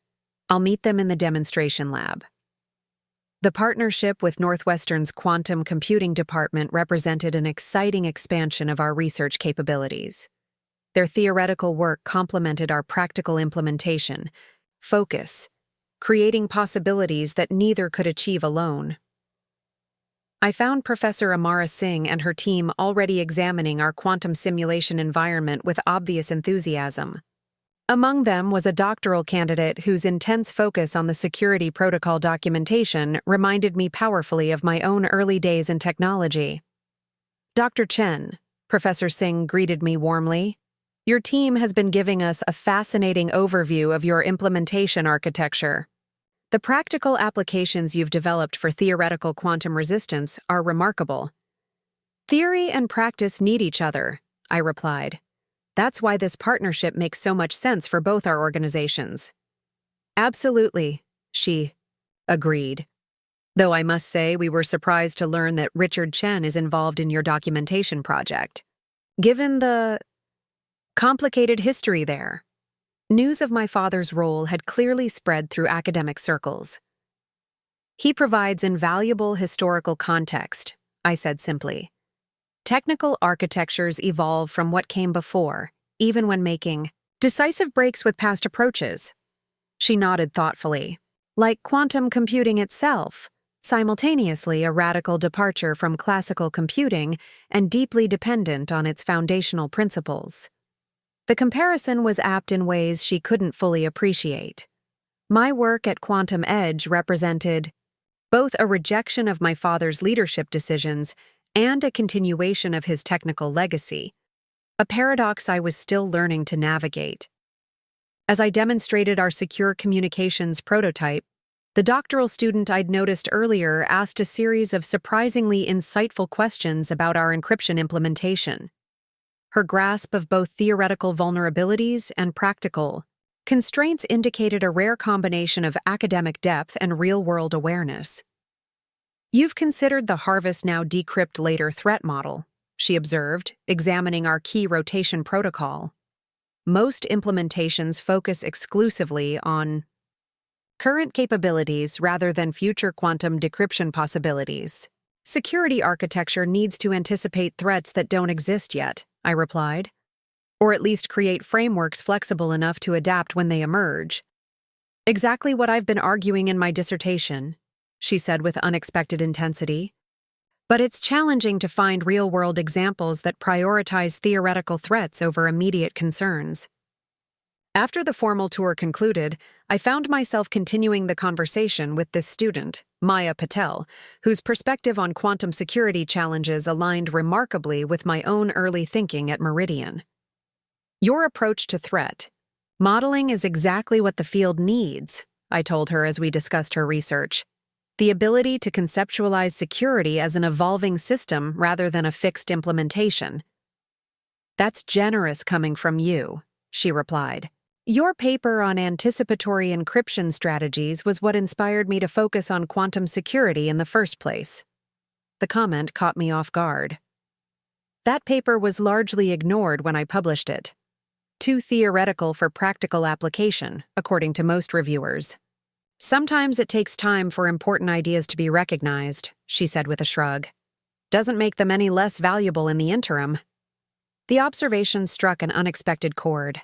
I'll meet them in the demonstration lab." The partnership with Northwestern's Quantum Computing Department represented an exciting expansion of our research capabilities. Their theoretical work complemented our practical implementation, focus, creating possibilities that neither could achieve alone. I found Professor Amara Singh and her team already examining our quantum simulation environment with obvious enthusiasm. Among them was a doctoral candidate whose intense focus on the security protocol documentation reminded me powerfully of my own early days in technology. "Dr. Chen," Professor Singh greeted me warmly, "your team has been giving us a fascinating overview of your implementation architecture. The practical applications you've developed for theoretical quantum resistance are remarkable." "Theory and practice need each other," I replied. "That's why this partnership makes so much sense for both our organizations." "Absolutely," she agreed. Though I must say we were surprised to learn that Richard Chen is involved in your documentation project. Given the complicated history there, news of my father's role had clearly spread through academic circles. "He provides invaluable historical context," I said simply. "Technical architectures evolve from what came before, even when making decisive breaks with past approaches." She nodded thoughtfully. "Like quantum computing itself, simultaneously a radical departure from classical computing and deeply dependent on its foundational principles." The comparison was apt in ways she couldn't fully appreciate. My work at Quantum Edge represented both a rejection of my father's leadership decisions and a continuation of his technical legacy, a paradox I was still learning to navigate. As I demonstrated our secure communications prototype, the doctoral student I'd noticed earlier asked a series of surprisingly insightful questions about our encryption implementation. Her grasp of both theoretical vulnerabilities and practical constraints indicated a rare combination of academic depth and real-world awareness. "You've considered the harvest now decrypt later threat model," she observed, examining our key rotation protocol. "Most implementations focus exclusively on current capabilities rather than future quantum decryption possibilities. Security architecture needs to anticipate threats that don't exist yet," I replied, "or at least create frameworks flexible enough to adapt when they emerge." "Exactly what I've been arguing in my dissertation," she said with unexpected intensity. "But it's challenging to find real-world examples that prioritize theoretical threats over immediate concerns." After the formal tour concluded, I found myself continuing the conversation with this student, Maya Patel, whose perspective on quantum security challenges aligned remarkably with my own early thinking at Meridian. "Your approach to threat modeling is exactly what the field needs," I told her as we discussed her research. "The ability to conceptualize security as an evolving system rather than a fixed implementation." "That's generous coming from you," she replied. "Your paper on anticipatory encryption strategies was what inspired me to focus on quantum security in the first place." The comment caught me off guard. "That paper was largely ignored when I published it. Too theoretical for practical application, according to most reviewers." "Sometimes it takes time for important ideas to be recognized," she said with a shrug. "Doesn't make them any less valuable in the interim." The observation struck an unexpected chord.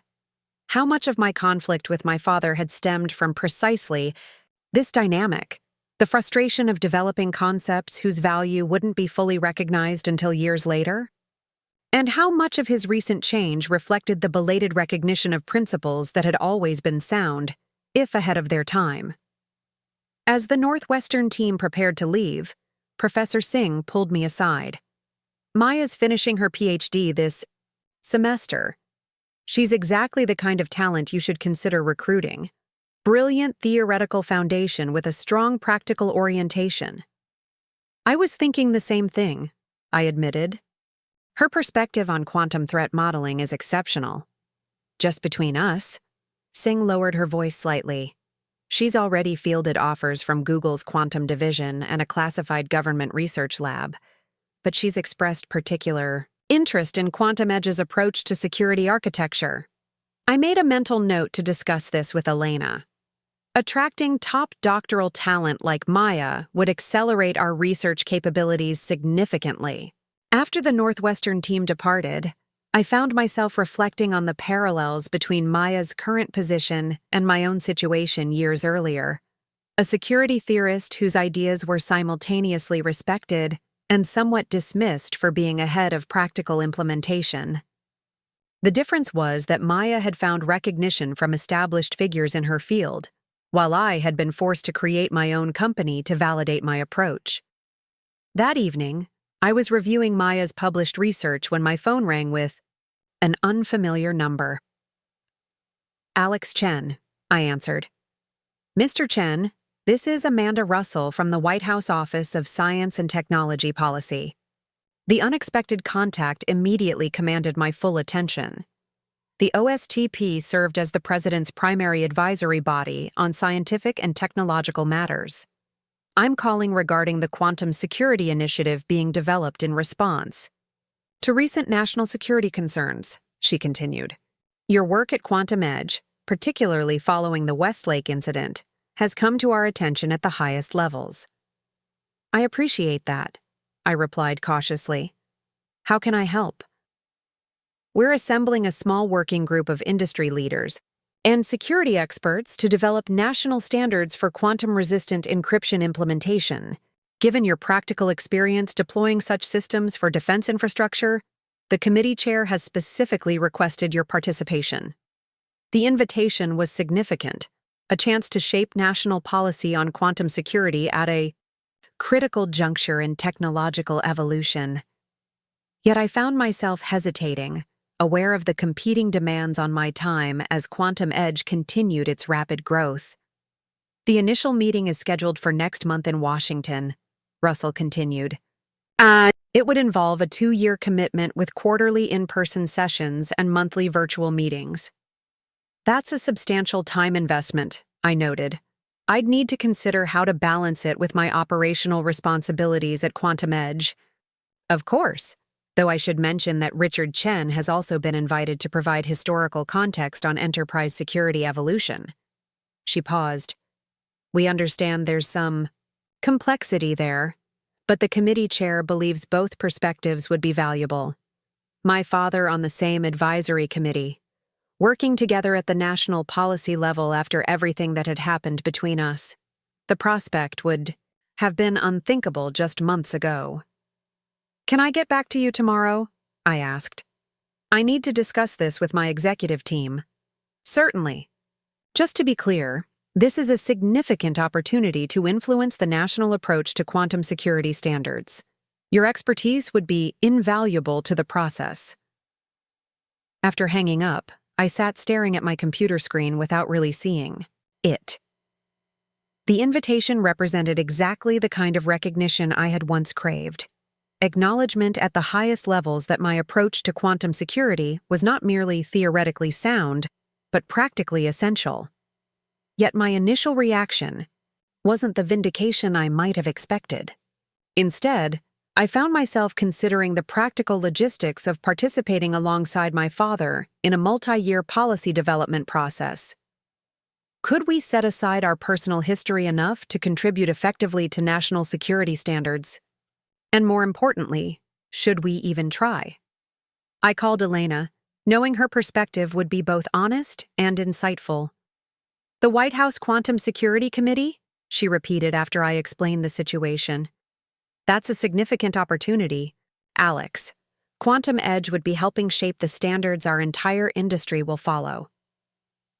How much of my conflict with my father had stemmed from precisely this dynamic, the frustration of developing concepts whose value wouldn't be fully recognized until years later? And how much of his recent change reflected the belated recognition of principles that had always been sound, if ahead of their time? As the Northwestern team prepared to leave, Professor Singh pulled me aside. "Maya's finishing her PhD this semester. She's exactly the kind of talent you should consider recruiting. Brilliant theoretical foundation with a strong practical orientation." "I was thinking the same thing," I admitted. "Her perspective on quantum threat modeling is exceptional." "Just between us," Singh lowered her voice slightly, "she's already fielded offers from Google's quantum division and a classified government research lab, but she's expressed particular interest in Quantum Edge's approach to security architecture." I made a mental note to discuss this with Elena. Attracting top doctoral talent like Maya would accelerate our research capabilities significantly. After the Northwestern team departed, I found myself reflecting on the parallels between Maya's current position and my own situation years earlier. A security theorist whose ideas were simultaneously respected and somewhat dismissed for being ahead of practical implementation. The difference was that Maya had found recognition from established figures in her field, while I had been forced to create my own company to validate my approach. That evening, I was reviewing Maya's published research when my phone rang with an unfamiliar number. "Alex Chen," I answered. "Mr. Chen, this is Amanda Russell from the White House Office of Science and Technology Policy." The unexpected contact immediately commanded my full attention. The OSTP served as the President's primary advisory body on scientific and technological matters. "I'm calling regarding the quantum security initiative being developed in response to recent national security concerns," she continued. "Your work at Quantum Edge, particularly following the Westlake incident, has come to our attention at the highest levels." "I appreciate that," I replied cautiously. "How can I help?" "We're assembling a small working group of industry leaders and security experts to develop national standards for quantum-resistant encryption implementation. Given your practical experience deploying such systems for defense infrastructure, the committee chair has specifically requested your participation." The invitation was significant, a chance to shape national policy on quantum security at a critical juncture in technological evolution. Yet I found myself hesitating, aware of the competing demands on my time as Quantum Edge continued its rapid growth. The initial meeting is scheduled for next month in Washington, Russell continued. It would involve a 2-year commitment with quarterly in-person sessions and monthly virtual meetings. That's a substantial time investment, I noted. I'd need to consider how to balance it with my operational responsibilities at Quantum Edge. Of course, though I should mention that Richard Chen has also been invited to provide historical context on enterprise security evolution. She paused. We understand there's some complexity there, but the committee chair believes both perspectives would be valuable. My father on the same advisory committee, working together at the national policy level after everything that had happened between us. The prospect would have been unthinkable just months ago. Can I get back to you tomorrow? I asked. I need to discuss this with my executive team. Certainly. Just to be clear, this is a significant opportunity to influence the national approach to quantum security standards. Your expertise would be invaluable to the process. After hanging up, I sat staring at my computer screen without really seeing it. The invitation represented exactly the kind of recognition I had once craved. Acknowledgement at the highest levels that my approach to quantum security was not merely theoretically sound, but practically essential. Yet my initial reaction wasn't the vindication I might have expected. Instead, I found myself considering the practical logistics of participating alongside my father in a multi-year policy development process. Could we set aside our personal history enough to contribute effectively to national security standards? And more importantly, should we even try? I called Elena, knowing her perspective would be both honest and insightful. The White House Quantum Security Committee? She repeated after I explained the situation. That's a significant opportunity, Alex. Quantum Edge would be helping shape the standards our entire industry will follow.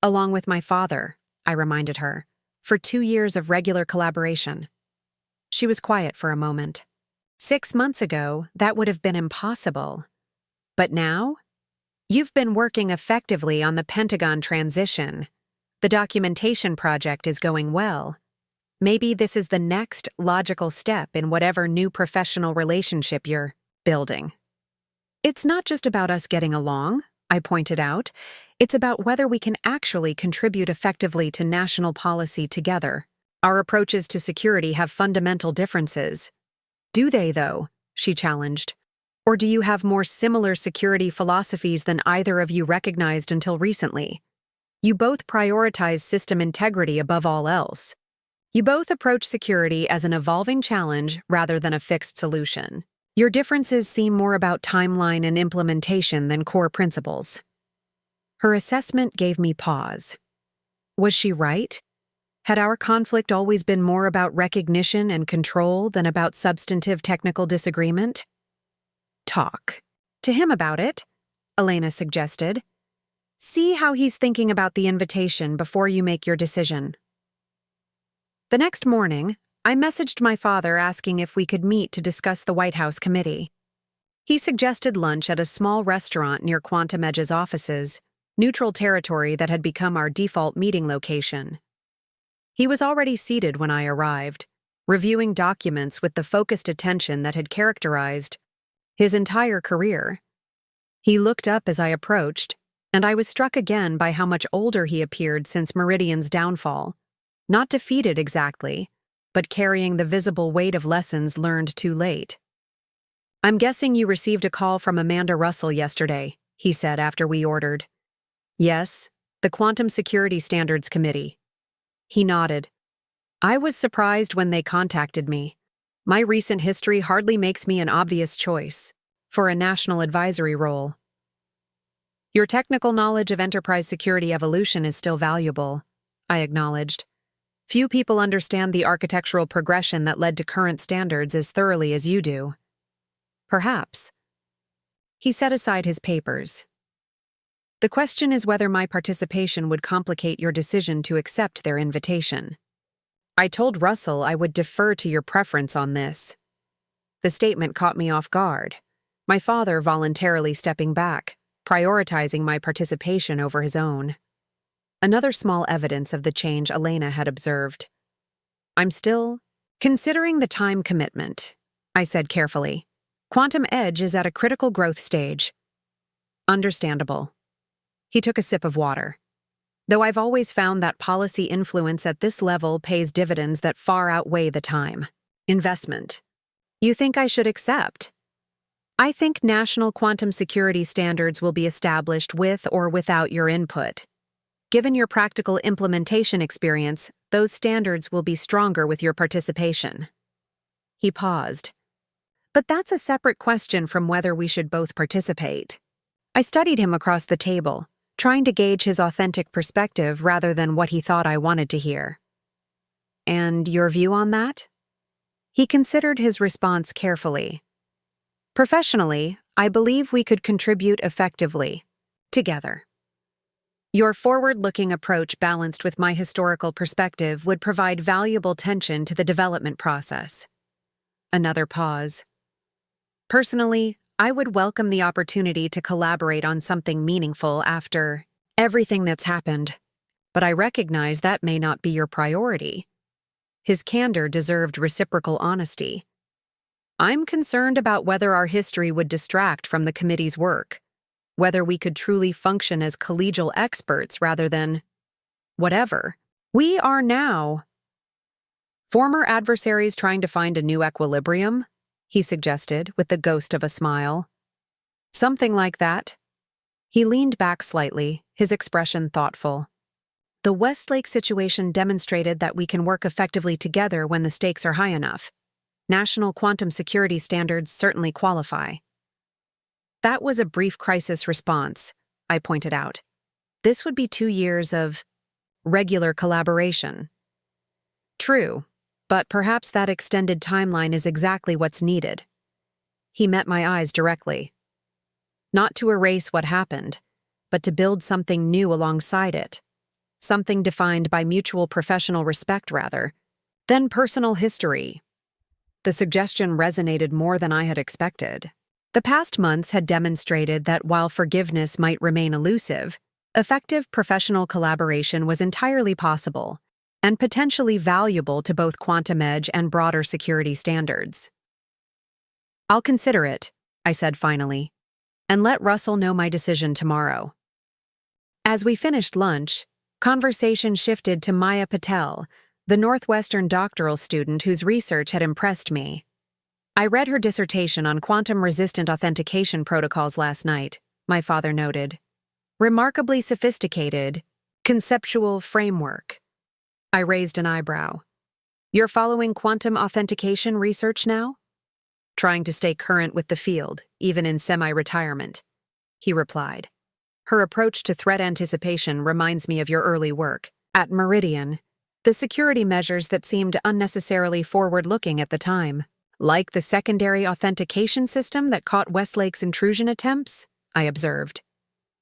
Along with my father, I reminded her, for 2 years of regular collaboration. She was quiet for a moment. 6 months ago, that would have been impossible. But now? You've been working effectively on the Pentagon transition. The documentation project is going well. Maybe this is the next logical step in whatever new professional relationship you're building. It's not just about us getting along, I pointed out. It's about whether we can actually contribute effectively to national policy together. Our approaches to security have fundamental differences. Do they, though? She challenged. Or do you have more similar security philosophies than either of you recognized until recently? You both prioritize system integrity above all else. You both approach security as an evolving challenge rather than a fixed solution. Your differences seem more about timeline and implementation than core principles. Her assessment gave me pause. Was she right? Had our conflict always been more about recognition and control than about substantive technical disagreement? Talk to him about it, Elena suggested. See how he's thinking about the invitation before you make your decision. The next morning, I messaged my father asking if we could meet to discuss the White House committee. He suggested lunch at a small restaurant near Quantum Edge's offices, neutral territory that had become our default meeting location. He was already seated when I arrived, reviewing documents with the focused attention that had characterized his entire career. He looked up as I approached, and I was struck again by how much older he appeared since Meridian's downfall. Not defeated exactly, but carrying the visible weight of lessons learned too late. I'm guessing you received a call from Amanda Russell yesterday, he said after we ordered. Yes, the Quantum Security Standards Committee. He nodded. I was surprised when they contacted me. My recent history hardly makes me an obvious choice for a national advisory role. Your technical knowledge of enterprise security evolution is still valuable, I acknowledged. Few people understand the architectural progression that led to current standards as thoroughly as you do. Perhaps. He set aside his papers. The question is whether my participation would complicate your decision to accept their invitation. I told Russell I would defer to your preference on this. The statement caught me off guard, my father voluntarily stepping back, prioritizing my participation over his own. Another small evidence of the change Elena had observed. I'm still considering the time commitment, I said carefully. Quantum Edge is at a critical growth stage. Understandable. He took a sip of water. Though I've always found that policy influence at this level pays dividends that far outweigh the time investment. You think I should accept? I think national quantum security standards will be established with or without your input. Given your practical implementation experience, those standards will be stronger with your participation. He paused. But that's a separate question from whether we should both participate. I studied him across the table, trying to gauge his authentic perspective rather than what he thought I wanted to hear. And your view on that? He considered his response carefully. Professionally, I believe we could contribute effectively, together. Your forward-looking approach balanced with my historical perspective would provide valuable tension to the development process. Another pause. Personally, I would welcome the opportunity to collaborate on something meaningful after everything that's happened, but I recognize that may not be your priority. His candor deserved reciprocal honesty. I'm concerned about whether our history would distract from the committee's work, whether we could truly function as collegial experts rather than whatever we are now. Former adversaries trying to find a new equilibrium? He suggested, with the ghost of a smile. Something like that. He leaned back slightly, his expression thoughtful. The Westlake situation demonstrated that we can work effectively together when the stakes are high enough. National quantum security standards certainly qualify. That was a brief crisis response, I pointed out. This would be 2 years of regular collaboration. True. But perhaps that extended timeline is exactly what's needed. He met my eyes directly. Not to erase what happened, but to build something new alongside it. Something defined by mutual professional respect rather than personal history. The suggestion resonated more than I had expected. The past months had demonstrated that while forgiveness might remain elusive, effective professional collaboration was entirely possible and potentially valuable to both Quantum Edge and broader security standards. I'll consider it, I said finally, and let Russell know my decision tomorrow. As we finished lunch, conversation shifted to Maya Patel, the Northwestern doctoral student whose research had impressed me. I read her dissertation on quantum-resistant authentication protocols last night, my father noted. Remarkably sophisticated, conceptual framework. I raised an eyebrow. You're following quantum authentication research now? Trying to stay current with the field, even in semi-retirement, he replied. Her approach to threat anticipation reminds me of your early work. At Meridian, the security measures that seemed unnecessarily forward-looking at the time. Like the secondary authentication system that caught Westlake's intrusion attempts, I observed.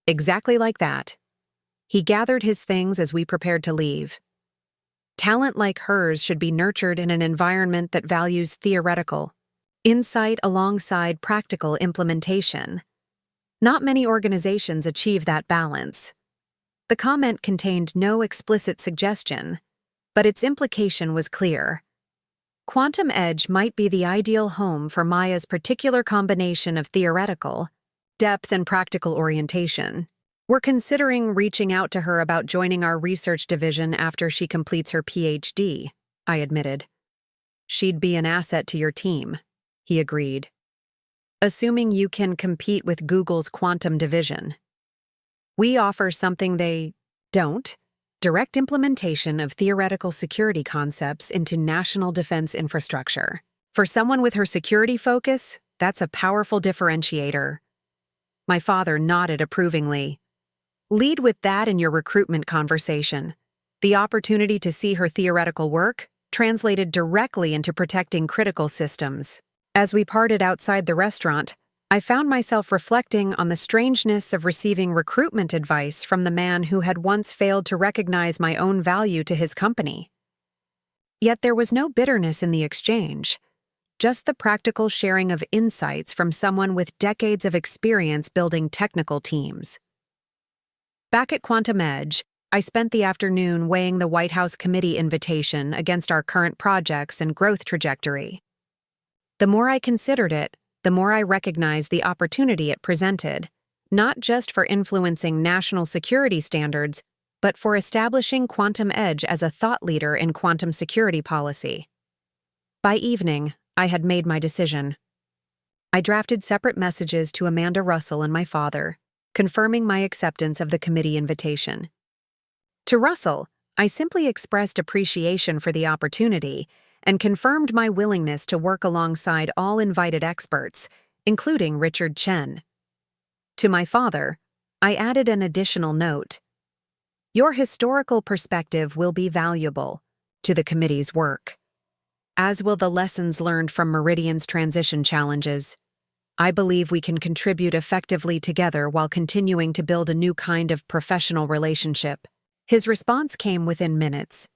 Exactly like that. He gathered his things as we prepared to leave. Talent like hers should be nurtured in an environment that values theoretical insight alongside practical implementation. Not many organizations achieve that balance. The comment contained no explicit suggestion, but its implication was clear. Quantum Edge might be the ideal home for Maya's particular combination of theoretical depth and practical orientation. We're considering reaching out to her about joining our research division after she completes her PhD, I admitted. She'd be an asset to your team, he agreed. Assuming you can compete with Google's quantum division. We offer something they don't: direct implementation of theoretical security concepts into national defense infrastructure. For someone with her security focus, that's a powerful differentiator. My father nodded approvingly. Lead with that in your recruitment conversation. The opportunity to see her theoretical work translated directly into protecting critical systems. As we parted outside the restaurant, I found myself reflecting on the strangeness of receiving recruitment advice from the man who had once failed to recognize my own value to his company. Yet there was no bitterness in the exchange, just the practical sharing of insights from someone with decades of experience building technical teams. Back at Quantum Edge, I spent the afternoon weighing the White House committee invitation against our current projects and growth trajectory. The more I considered it, the more I recognized the opportunity it presented, not just for influencing national security standards, but for establishing Quantum Edge as a thought leader in quantum security policy. By evening, I had made my decision. I drafted separate messages to Amanda Russell and my father, confirming my acceptance of the committee invitation. To Russell, I simply expressed appreciation for the opportunity and confirmed my willingness to work alongside all invited experts, including Richard Chen. To my father, I added an additional note. Your historical perspective will be valuable to the committee's work, as will the lessons learned from Meridian's transition challenges. I believe we can contribute effectively together while continuing to build a new kind of professional relationship. His response came within minutes.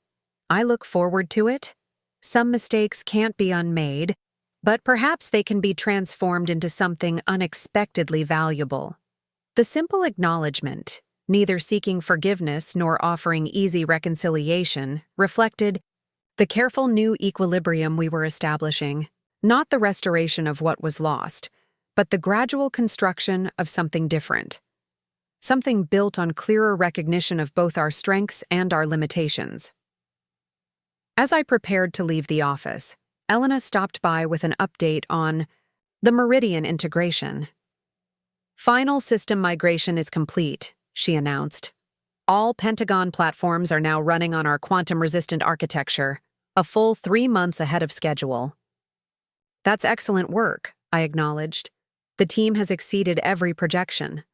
I look forward to it. Some mistakes can't be unmade, but perhaps they can be transformed into something unexpectedly valuable. The simple acknowledgement, neither seeking forgiveness nor offering easy reconciliation, reflected the careful new equilibrium we were establishing, not the restoration of what was lost, but the gradual construction of something different. Something built on clearer recognition of both our strengths and our limitations. As I prepared to leave the office, Elena stopped by with an update on the Meridian integration. Final system migration is complete, she announced. All Pentagon platforms are now running on our quantum-resistant architecture, a full 3 months ahead of schedule. That's excellent work, I acknowledged. The team has exceeded every projection.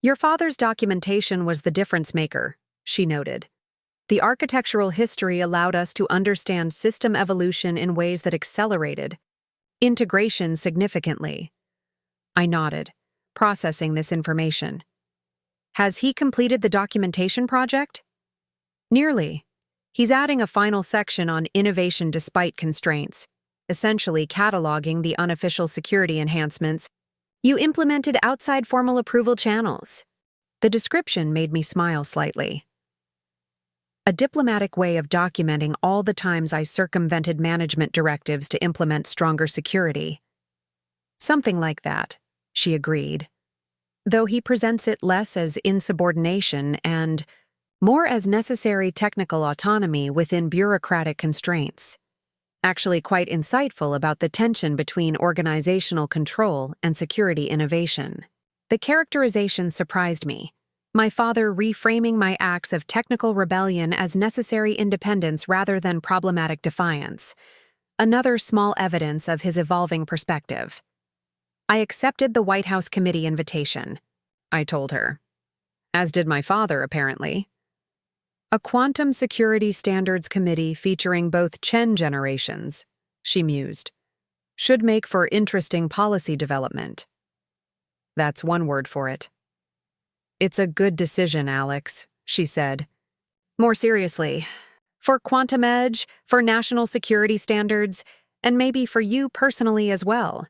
Your father's documentation was the difference maker, she noted. The architectural history allowed us to understand system evolution in ways that accelerated integration significantly. I nodded, processing this information. Has he completed the documentation project? Nearly. He's adding a final section on innovation despite constraints, essentially cataloging the unofficial security enhancements you implemented outside formal approval channels. The description made me smile slightly. A diplomatic way of documenting all the times I circumvented management directives to implement stronger security. Something like that, she agreed. Though he presents it less as insubordination and more as necessary technical autonomy within bureaucratic constraints. Actually quite insightful about the tension between organizational control and security innovation. The characterization surprised me. My father reframing my acts of technical rebellion as necessary independence rather than problematic defiance. Another small evidence of his evolving perspective. I accepted the White House committee invitation, I told her. As did my father, apparently. A quantum security standards committee featuring both Chen generations, she mused, should make for interesting policy development. That's one word for it. It's a good decision, Alex, she said. More seriously, for Quantum Edge, for national security standards, and maybe for you personally as well.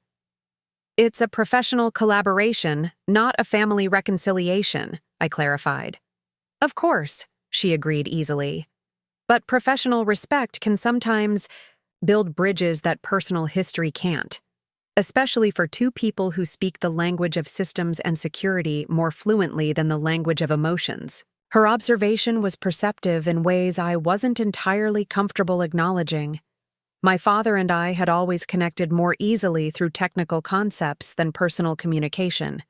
It's a professional collaboration, not a family reconciliation, I clarified. Of course, she agreed easily. But professional respect can sometimes build bridges that personal history can't. Especially for two people who speak the language of systems and security more fluently than the language of emotions. Her observation was perceptive in ways I wasn't entirely comfortable acknowledging. My father and I had always connected more easily through technical concepts than personal communication.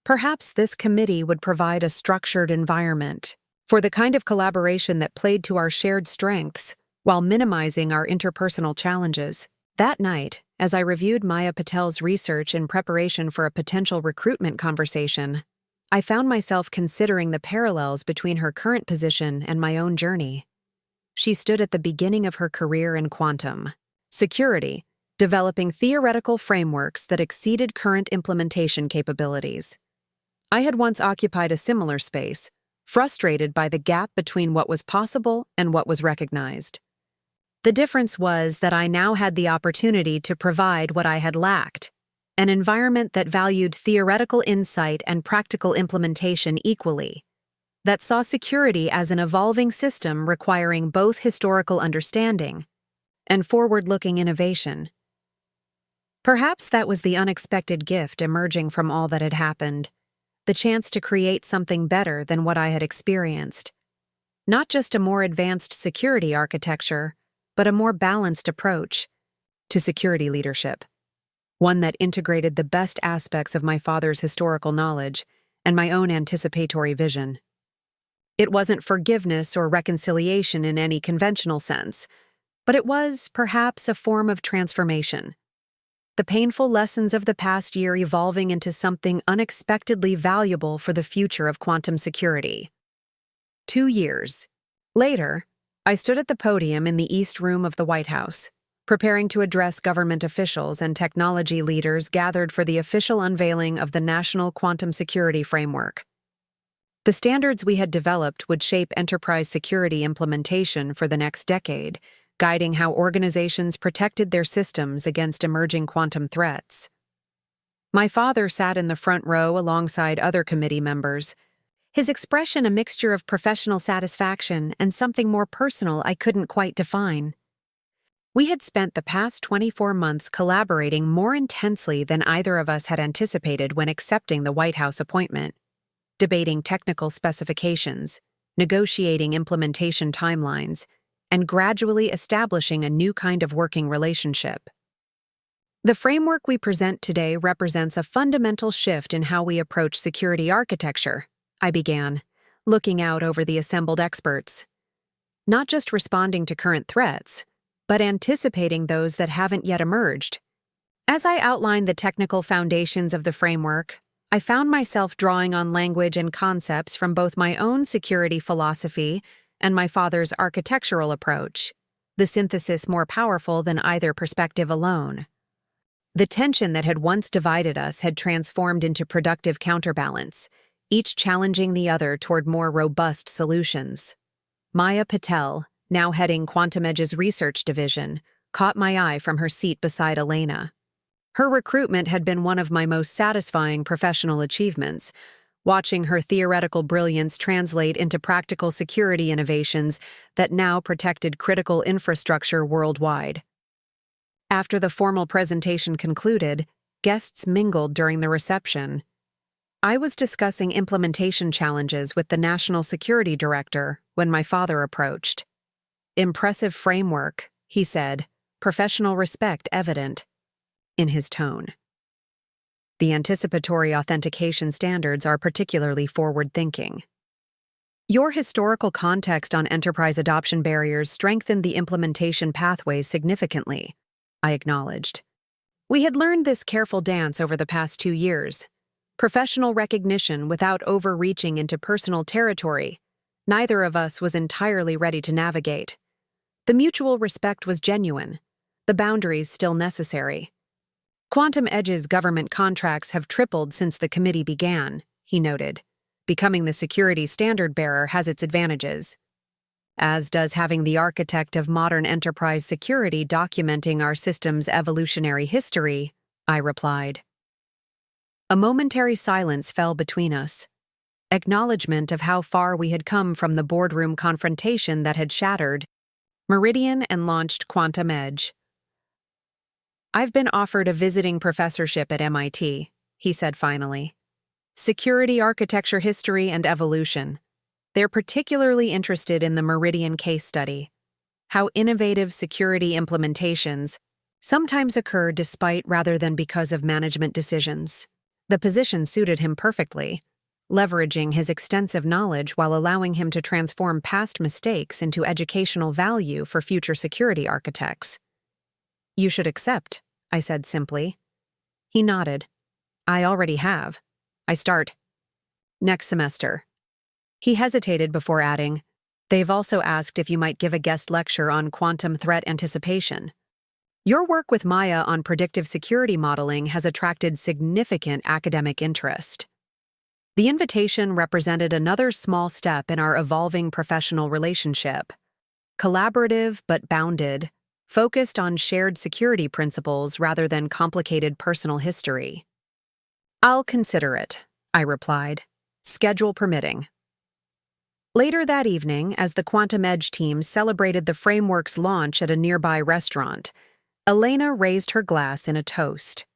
Perhaps this committee would provide a structured environment for the kind of collaboration that played to our shared strengths while minimizing our interpersonal challenges. That night, as I reviewed Maya Patel's research in preparation for a potential recruitment conversation, I found myself considering the parallels between her current position and my own journey. She stood at the beginning of her career in quantum security, developing theoretical frameworks that exceeded current implementation capabilities. I had once occupied a similar space, frustrated by the gap between what was possible and what was recognized. The difference was that I now had the opportunity to provide what I had lacked, an environment that valued theoretical insight and practical implementation equally, that saw security as an evolving system requiring both historical understanding and forward-looking innovation. Perhaps that was the unexpected gift emerging from all that had happened, the chance to create something better than what I had experienced. Not just a more advanced security architecture, but a more balanced approach to security leadership, one that integrated the best aspects of my father's historical knowledge and my own anticipatory vision. It wasn't forgiveness or reconciliation in any conventional sense, but it was, perhaps, a form of transformation. The painful lessons of the past year evolving into something unexpectedly valuable for the future of quantum security. 2 years later, I stood at the podium in the East Room of the White House, preparing to address government officials and technology leaders gathered for the official unveiling of the National Quantum Security Framework. The standards we had developed would shape enterprise security implementation for the next decade, guiding how organizations protected their systems against emerging quantum threats. My father sat in the front row alongside other committee members, his expression a mixture of professional satisfaction and something more personal I couldn't quite define. We had spent the past 24 months collaborating more intensely than either of us had anticipated when accepting the White House appointment, debating technical specifications, negotiating implementation timelines, and gradually establishing a new kind of working relationship. The framework we present today represents a fundamental shift in how we approach security architecture, I began, looking out over the assembled experts. Not just responding to current threats, but anticipating those that haven't yet emerged. As I outlined the technical foundations of the framework, I found myself drawing on language and concepts from both my own security philosophy and my father's architectural approach, the synthesis more powerful than either perspective alone. The tension that had once divided us had transformed into productive counterbalance, each challenging the other toward more robust solutions. Maya Patel, now heading Quantum Edge's research division, caught my eye from her seat beside Elena. Her recruitment had been one of my most satisfying professional achievements, watching her theoretical brilliance translate into practical security innovations that now protected critical infrastructure worldwide. After the formal presentation concluded, guests mingled during the reception. I was discussing implementation challenges with the National Security Director when my father approached. "Impressive framework," he said, professional respect evident in his tone. The anticipatory authentication standards are particularly forward-thinking. Your historical context on enterprise adoption barriers strengthened the implementation pathways significantly, I acknowledged. We had learned this careful dance over the past 2 years. Professional recognition without overreaching into personal territory. Neither of us was entirely ready to navigate. The mutual respect was genuine, the boundaries still necessary. Quantum Edge's government contracts have tripled since the committee began, he noted. Becoming the security standard bearer has its advantages. As does having the architect of modern enterprise security documenting our system's evolutionary history, I replied. A momentary silence fell between us. Acknowledgement of how far we had come from the boardroom confrontation that had shattered Meridian and launched Quantum Edge. "I've been offered a visiting professorship at MIT," he said finally. "Security architecture history and evolution. They're particularly interested in the Meridian case study, how innovative security implementations sometimes occur despite rather than because of management decisions." The position suited him perfectly, leveraging his extensive knowledge while allowing him to transform past mistakes into educational value for future security architects. "You should accept," I said simply. He nodded. "I already have. I start next semester." He hesitated before adding, "They've also asked if you might give a guest lecture on quantum threat anticipation." Your work with Maya on predictive security modeling has attracted significant academic interest. The invitation represented another small step in our evolving professional relationship. Collaborative but bounded, focused on shared security principles rather than complicated personal history. "I'll consider it," I replied, schedule permitting. Later that evening, as the Quantum Edge team celebrated the framework's launch at a nearby restaurant, Elena raised her glass in a toast.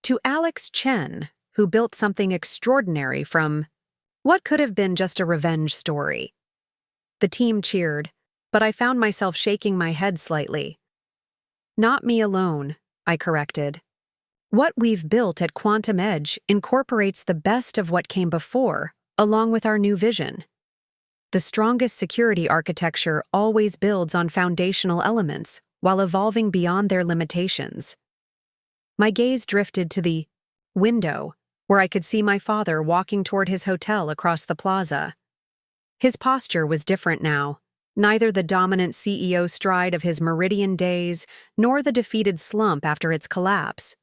To Alex Chen, who built something extraordinary from what could have been just a revenge story. The team cheered, but I found myself shaking my head slightly. "Not me alone," I corrected. "What we've built at Quantum Edge incorporates the best of what came before, along with our new vision. The strongest security architecture always builds on foundational elements while evolving beyond their limitations." My gaze drifted to the window, where I could see my father walking toward his hotel across the plaza. His posture was different now, neither the dominant CEO stride of his Meridian days nor the defeated slump after its collapse.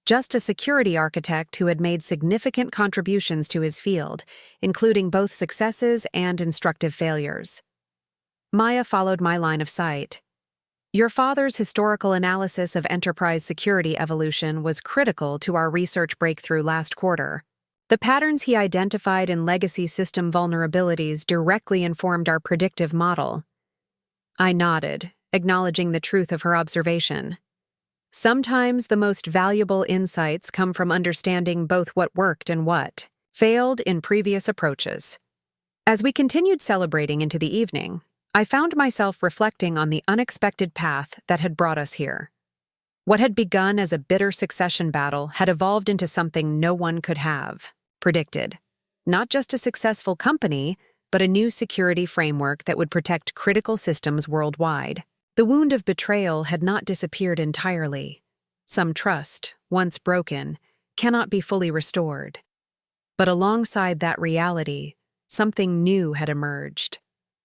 Just a security architect who had made significant contributions to his field, including both successes and instructive failures. Maya followed my line of sight. "Your father's historical analysis of enterprise security evolution was critical to our research breakthrough last quarter. The patterns he identified in legacy system vulnerabilities directly informed our predictive model." I nodded, acknowledging the truth of her observation. Sometimes the most valuable insights come from understanding both what worked and what failed in previous approaches. As we continued celebrating into the evening, I found myself reflecting on the unexpected path that had brought us here. What had begun as a bitter succession battle had evolved into something no one could have predicted. Not just a successful company, but a new security framework that would protect critical systems worldwide. The wound of betrayal had not disappeared entirely. Some trust, once broken, cannot be fully restored. But alongside that reality, something new had emerged.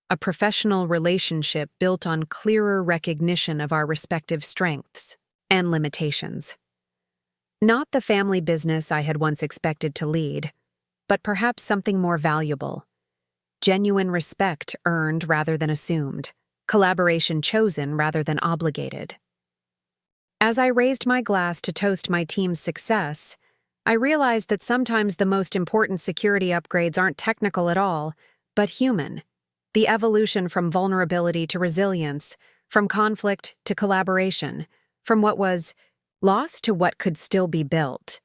A professional relationship built on clearer recognition of our respective strengths and limitations. Not the family business I had once expected to lead, but perhaps something more valuable. Genuine respect earned rather than assumed. Collaboration chosen rather than obligated. As I raised my glass to toast my team's success, I realized that sometimes the most important security upgrades aren't technical at all, but human. The evolution from vulnerability to resilience, from conflict to collaboration, from what was lost to what could still be built.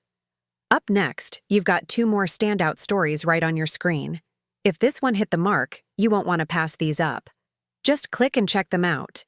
Up next, you've got 2 more standout stories right on your screen. If this one hit the mark, you won't want to pass these up. Just click and check them out.